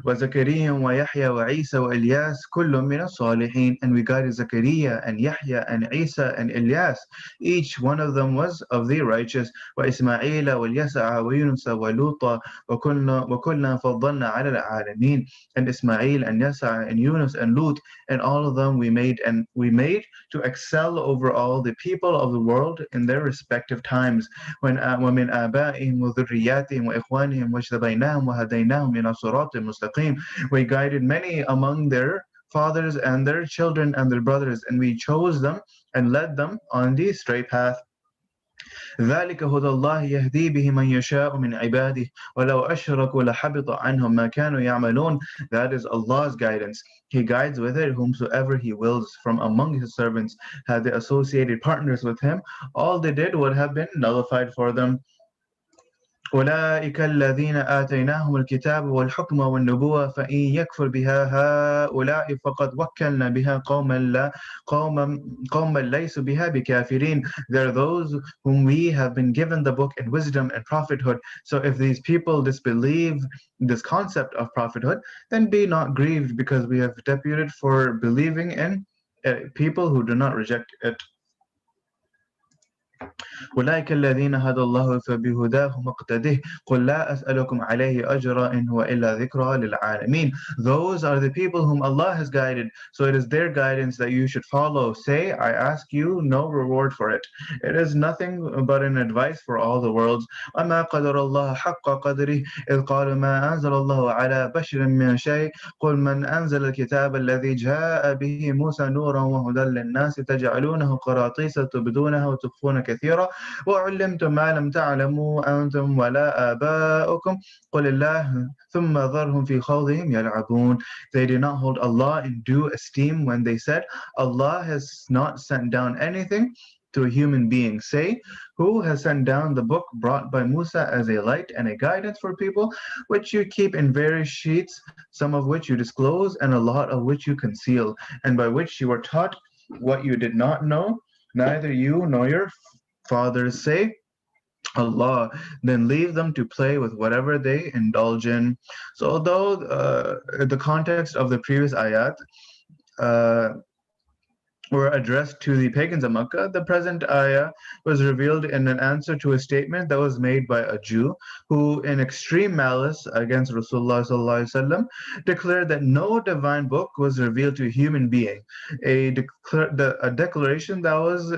وزكريا ويحيى وعيسى وإلياس كل من الصالحين. And we guided Zakaria and Yahya and Isa and Ilyas. Each one of them was of the righteous. وإسماعيل واليسع ويونس ولوطا وكلنا فضلنا على العالمين. And Ismail and Yasa and Yunus and Lut, and all of them we made to excel over all the people of the world in their respective times. ومن آبائهم وذرياتهم وإخوانهم واجتبيناهم وهديناهم إلى صراط مستقيم. We guided many among their fathers and their children and their brothers, and we chose them and led them on the straight path. ذلك هدى الله يهدي به من يشاء من عباده ولو أشركوا لحبط عنهم ما كانوا يعملون. That is Allah's guidance. He guides with it whomsoever He wills from among His servants. Had they associated partners with Him, all they did would have been nullified for them. أولئك الذين آتيناهم الكتاب والحكم والنبوة فإن يكفر بها هؤلاء فقد وكلنا بها قوما ليسوا بها بكافرين. They are those whom we have been given the book and wisdom and prophethood. So if these people disbelieve this concept of prophethood, then be not grieved, because we have deputed for believing in people who do not reject it. أولئك الذين هدى الله فبهداه مقتده قل لا أسألكم عليه أجرا إن هو إلا ذكرى للعالمين. Those are the people whom Allah has guided, so it is their guidance that you should follow. Say, I ask you no reward for it. It is nothing but an advice for all the worlds. وما قدر الله حق قدره إذ قالوا ما أنزل الله على بشر من شيء قل من أنزل الكتاب الذي جاء به موسى نورا وهدى للناس تجعلونه قراطيس تبدونه وتخفون كثيرا وعلمتم ما لم تعلموا أنتم ولا آباؤكم قل الله ثم ذرهم في خوضهم يلعبون. They did not hold Allah in due esteem when they said, Allah has not sent down anything to a human being. Say, who has sent down the book brought by Musa as a light and a guidance for people, which you keep in various sheets, some of which you disclose and a lot of which you conceal, and by which you were taught what you did not know, neither you nor your fathers. Say, Allah, then leave them to play with whatever they indulge in. So although the context of the previous ayat uh, were addressed to the pagans of Makkah, the present ayah was revealed in an answer to a statement that was made by a Jew who, in extreme malice against Rasulullah ﷺ, declared that no divine book was revealed to a human being, a declaration that was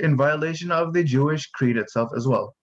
in violation of the Jewish creed itself as well.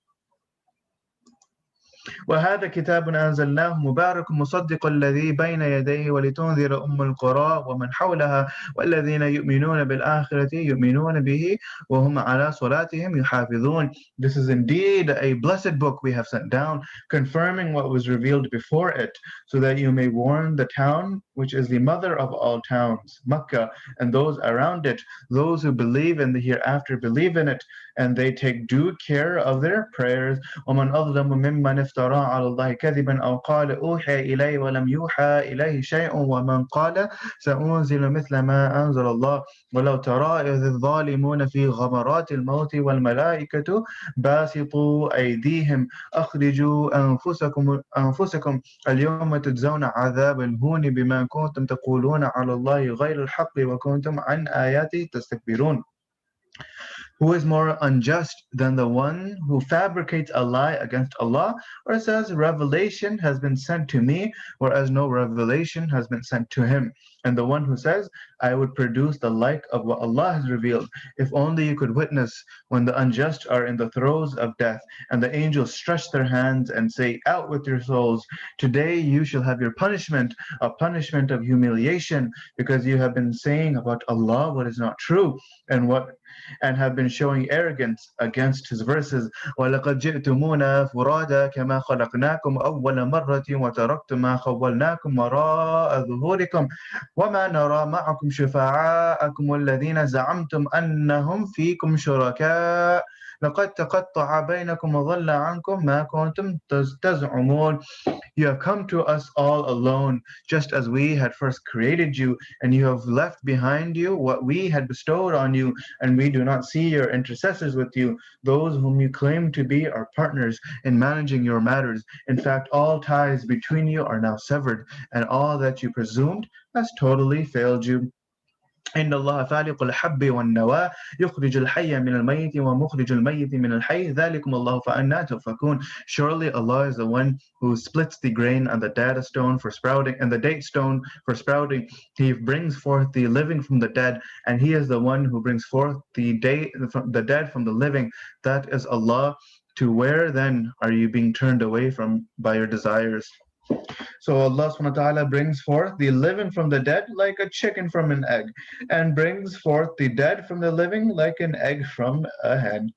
وهذا كتاب أنزلناه مبارك مصدق الذي بين يديه ولتنذر أم القرى ومن حولها والذين يؤمنون بالآخرة يؤمنون به وهم على صلاتهم يحافظون. This is indeed a blessed book we have sent down, confirming what was revealed before it, so that you may warn the town which is the mother of all towns, Makkah, and those around it. Those who believe in the hereafter believe in it, and they take due care of their prayers. ومن أظلم ممن افترى على الله كذبا أو قال أوحي إلي ولم يوحى إليه شيء ومن قال سأنزل مثل ما أنزل الله ولو ترى إذ الظالمون في غمرات الموت والملائكة باسطوا أيديهم أخرجوا أنفسكم اليوم تجزون عذاب الهون بما كنتم تقولون على الله غير الحق وكنتم عن آياته تستكبرون. Who is more unjust than the one who fabricates a lie against Allah, or says, revelation has been sent to me, whereas no revelation has been sent to him? And the one who says, I would produce the like of what Allah has revealed. If only you could witness when the unjust are in the throes of death, and the angels stretch their hands and say, out with your souls. Today you shall have your punishment, a punishment of humiliation, because you have been saying about Allah what is not true, and what and have been showing arrogance against his verses. وَلَقَدْ جِئْتُمُونَا فُرَادَى كَمَا خَلَقْنَاكُمْ أَوَّلَ مَرَّةٍ وَتَرَكْتُمْ مَا خَوَّلْنَاكُمْ وَرَاءَ ظُهُورِكُمْ وَمَا نَرَى مَعَكُمْ شُفَعَاءَكُمُ الَّذِينَ زَعَمْتُمْ أَنَّهُمْ فِيكُمْ شُرَكَاءُ لقد تقطع بينكم وضل عنكم ما كنتم تزعمون. You have come to us all alone, just as we had first created you, and you have left behind you what we had bestowed on you, and we do not see your intercessors with you, those whom you claim to be our partners in managing your matters. In fact, all ties between you are now severed, and all that you presumed has totally failed you. إن الله فالق الحب والنوى يخرج الحي من الميت ومخرج الميت من الحي ذلكم الله فأنى تؤفكون. Surely Allah is the one who splits the grain and the data stone for sprouting and the date stone for sprouting. He brings forth the living from the dead, and He is the one who brings forth the dead from the living. That is Allah. To where then are you being turned away from by your desires? So Allah subhanahu wa ta'ala brings forth the living from the dead like a chicken from an egg, and brings forth the dead from the living like an egg from a hen.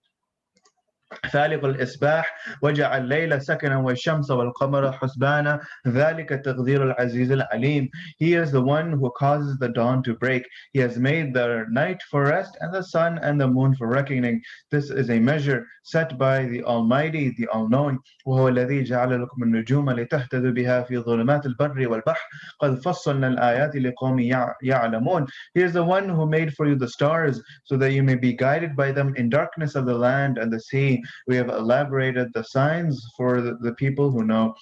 فالق الإصباح وجعل الليل سكنا والشمس والقمر حسبانا ذلك تقدير العزيز العليم. He is the one who causes the dawn to break. He has made the night for rest and the sun and the moon for reckoning. This is a measure set by the Almighty, the All-Knowing. وهو الذي جعل لكم النجوم لتهتدوا بها في ظلمات البر والبحر قد فصلنا الآيات لقوم يعلمون. He is the one who made for you the stars so that you may be guided by them in darkness of the land and the sea. We have elaborated the signs for the people who know.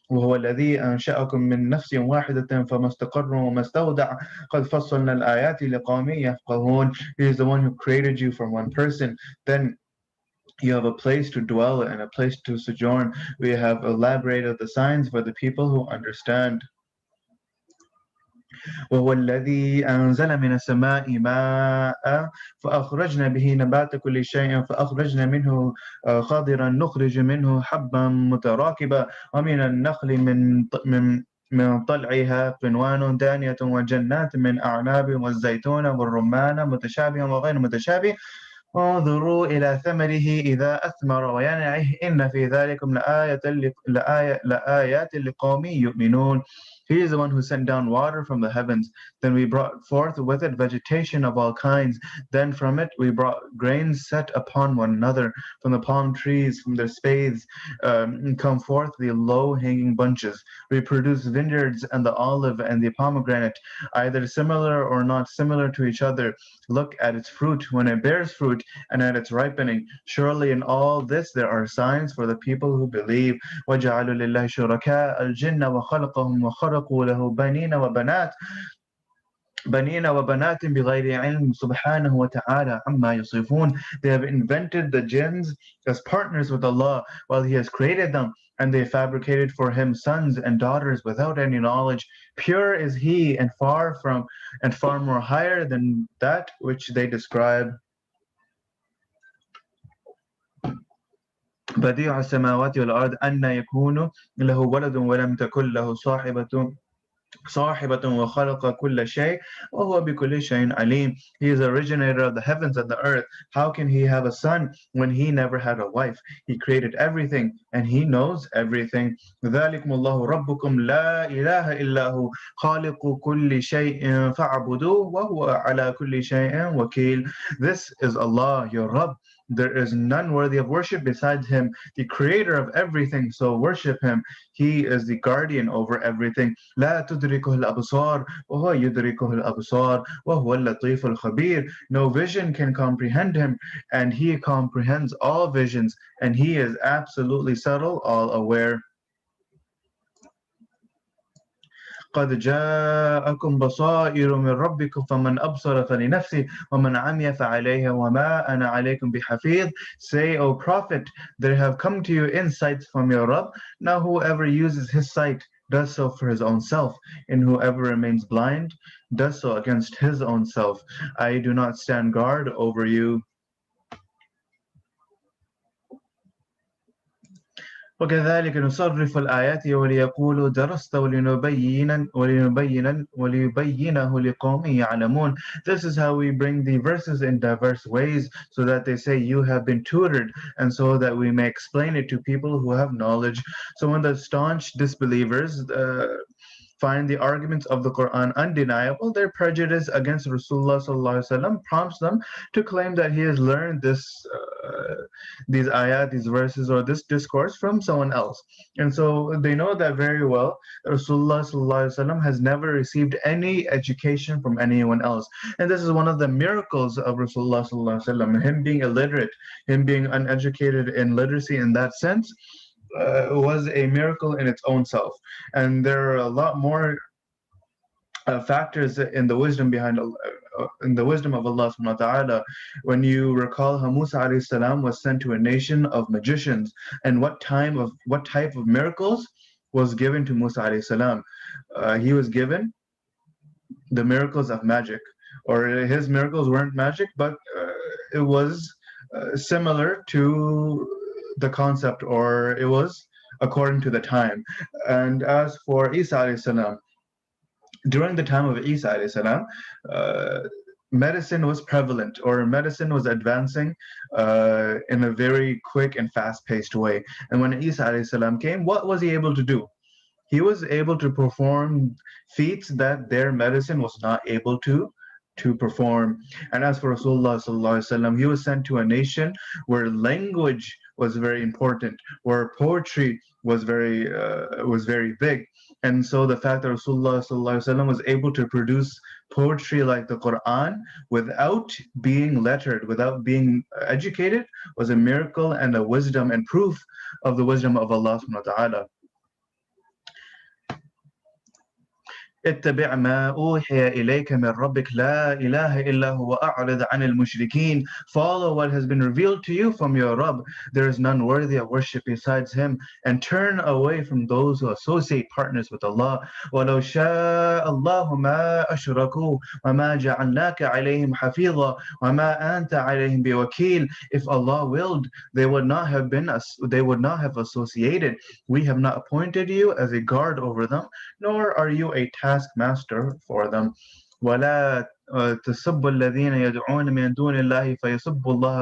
وهو الذي أنشأكم من نفس واحدة فما استقر وما استودع قد فصلنا الآيات لقوم يفقهون. He is the one who created you from one person. Then you have a place to dwell and a place to sojourn. We have elaborated the signs for the people who understand. وهو الذي أنزل من السماء ماء فأخرجنا به نبات كل شيء فأخرجنا منه خضرا نخرج منه حبا متراكبا ومن النخل من طلعها قنوان دانية وجنات من أعناب والزيتون والرمان متشابه وغير متشابه انظروا إلى ثمره إذا أثمر وينعه إن في ذلكم لآيات لقوم يؤمنون. He is the one who sent down water from the heavens. Then we brought forth with it vegetation of all kinds. Then from it we brought grains set upon one another. From the palm trees, from their spathes, come forth the low-hanging bunches. We produce vineyards and the olive and the pomegranate, either similar or not similar to each other. Look at its fruit when it bears fruit and at its ripening. Surely in all this there are signs for the people who believe. وَجَعَلُوا لِلَّهِ شُرَكَاءَ الْجِنَّ وَخَلَقَهُمْ وَخَرَقُوا لَهُ بَنِينَ وَبَنَاتٍ بِغَيْرِ عِلْمٍ سُبْحَانَهُ وَتَعَالَى عَمَّا يُصِفُونَ. They have invented the jinns as partners with Allah while He has created them, and they fabricated for Him sons and daughters without any knowledge. Pure is He and far more higher than that which they describe. بديع السماوات والأرض أن يكون له ولد ولم تكن له صاحبة وخلق كل شيء وهو بكل شيء عليم. He is the originator of the heavens and the earth. How can He have a son when He never had a wife? He created everything and He knows everything. ذلكم الله ربكم لا إله إلا هو خالق كل شيء فاعبدوه وهو على كل شيء وكيل. This is Allah, your Rabb. There is none worthy of worship besides Him, the creator of everything, so worship Him. He is the guardian over everything. لا تدركه الأبصار وهو يدركه الأبصار وهو اللطيف الخبير. No vision can comprehend Him, and He comprehends all visions, and He is absolutely subtle, all aware. قد جاءكم بصائر من ربكم فمن أبصر فلنفسه ومن عمي فعليها وما أنا عليكم بحفيظ. Say, O Prophet, there have come to you insights from your Rabb. Now whoever uses his sight does so for his own self, and whoever remains blind does so against his own self. I do not stand guard over you. وكذلك نصرف الآيات وليقولوا درست وليبينه لقوم يعلمون. This is how we bring the verses in diverse ways so that they say you have been tutored, and so that we may explain it to people who have knowledge. So when the staunch disbelievers find the arguments of the Quran undeniable, their prejudice against Rasulullah prompts them to claim that he has learned these ayat, these verses, or this discourse from someone else. And so they know that very well. Rasulullah has never received any education from anyone else. And this is one of the miracles of Rasulullah, him being illiterate, him being uneducated in literacy in that sense. Was a miracle in its own self, and there are a lot more factors in the wisdom behind in the wisdom of Allah subhanahu wa ta'ala. When you recall how Musa alayhi salam was sent to a nation of magicians, and what type of miracles was given to Musa alayhi salam. He was given the miracles of magic, or his miracles weren't magic, but it was similar to the concept, or it was according to the time. And as for Isa alayhi salam, during the time of Isa alayhi salam, medicine was prevalent, or medicine was advancing in a very quick and fast-paced way. And when Isa alayhi salam came, what was he able to do? He was able to perform feats that their medicine was not able to perform. And as for Rasulullah sallallahu alaihi wasallam, he was sent to a nation where language was very important, where poetry was very big. And so the fact that Rasulullah sallallahu alaihi wasallam was able to produce poetry like the Quran without being lettered, without being educated, was a miracle and a wisdom and proof of the wisdom of Allah subhanahu wa ta'ala. اتبع ما أوحي إليك من ربك لا إله إلا هو أعرض عن المشركين. Follow what has been revealed to you from your Rabb. There is none worthy of worship besides him, and turn away from those who associate partners with Allah. ولو شاء الله ما أشركوا وما جعلناك عليهم حفيظا وما أنت عليهم بوكيل. If Allah willed, they would not have associated. We have not appointed you as a guard over them, nor are you a taskmaster for them. ولا تسبوا الذين يدعون من دون الله فيسبوا الله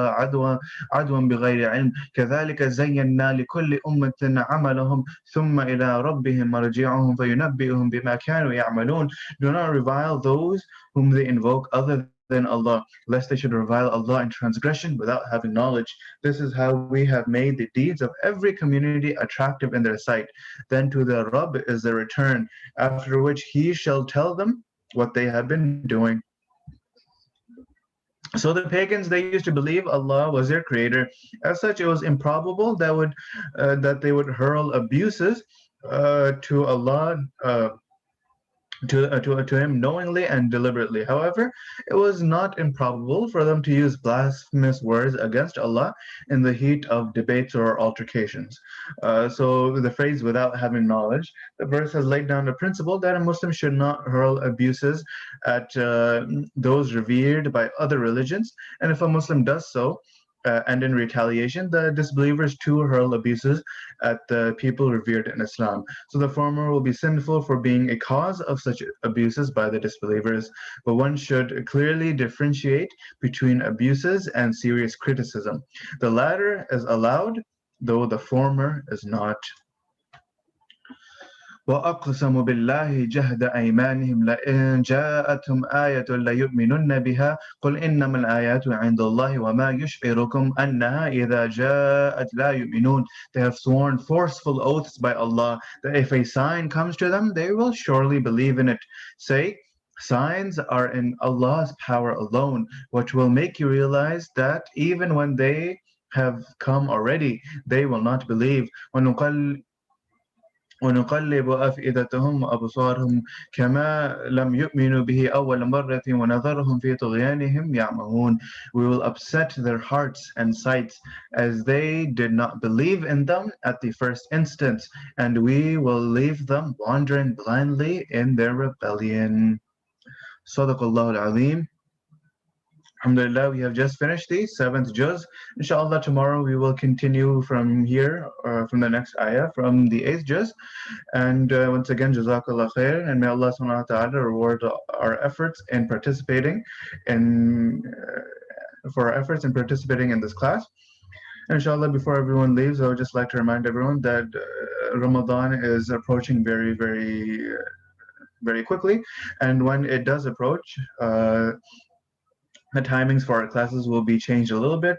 عدوا بغير علم كذلك زينا لكل أمة عملهم ثم إلى ربهم مرجعهم فينبئهم بما كانوا يعملون. Do not revile those whom they invoke other than Allah, lest they should revile Allah in transgression without having knowledge. This is how we have made the deeds of every community attractive in their sight. Then to the Rabb is their return, after which he shall tell them what they have been doing. So the pagans, they used to believe Allah was their creator. As such, it was improbable that they would hurl abuses to Allah, to him knowingly and deliberately. However, it was not improbable for them to use blasphemous words against Allah in the heat of debates or altercations. So the phrase "without having knowledge," the verse has laid down the principle that a Muslim should not hurl abuses at those revered by other religions, and if a Muslim does so, and in retaliation, the disbelievers too hurl abuses at the people revered in Islam. So the former will be sinful for being a cause of such abuses by the disbelievers, but one should clearly differentiate between abuses and serious criticism. The latter is allowed, though the former is not. وأقسموا بالله جهد أيمانهم لئن جاءتهم آية ليؤمنن بها قل إنما الآيات عند الله وما يشعركم أنها إذا جاءت لا يؤمنون. They have sworn forceful oaths by Allah that if a sign comes to them, they will surely believe in it. Say, signs are in Allah's power alone, which will make you realize that even when they have come already, they will not believe. ونقلب أفئدتهم وأبصارهم كما لم يؤمنوا به أول مرة ونذرهم في طغيانهم يعمهون. We will upset their hearts and sights as they did not believe in them at the first instance, and we will leave them wandering blindly in their rebellion. صدق الله العظيم. Alhamdulillah, we have just finished the seventh juz. Inshallah, tomorrow we will continue from here, from the next ayah, from the eighth juz. And once again, Jazakallah khair, and may Allah subhanahu wa ta'ala reward our efforts in participating in, for our efforts in participating in this class. And inshallah, before everyone leaves, I would just like to remind everyone that Ramadan is approaching very quickly. And when it does approach, the timings for our classes will be changed a little bit.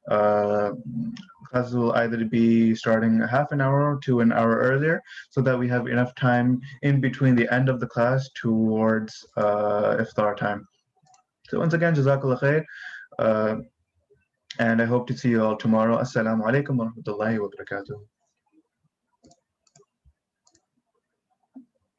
Classes will either be starting half an hour to an hour earlier, so that we have enough time in between the end of the class towards iftar time. So once again, Jazakallah khair. And I hope to see you all tomorrow. Assalamu alaikum wa rahmatullahi wa barakatuh.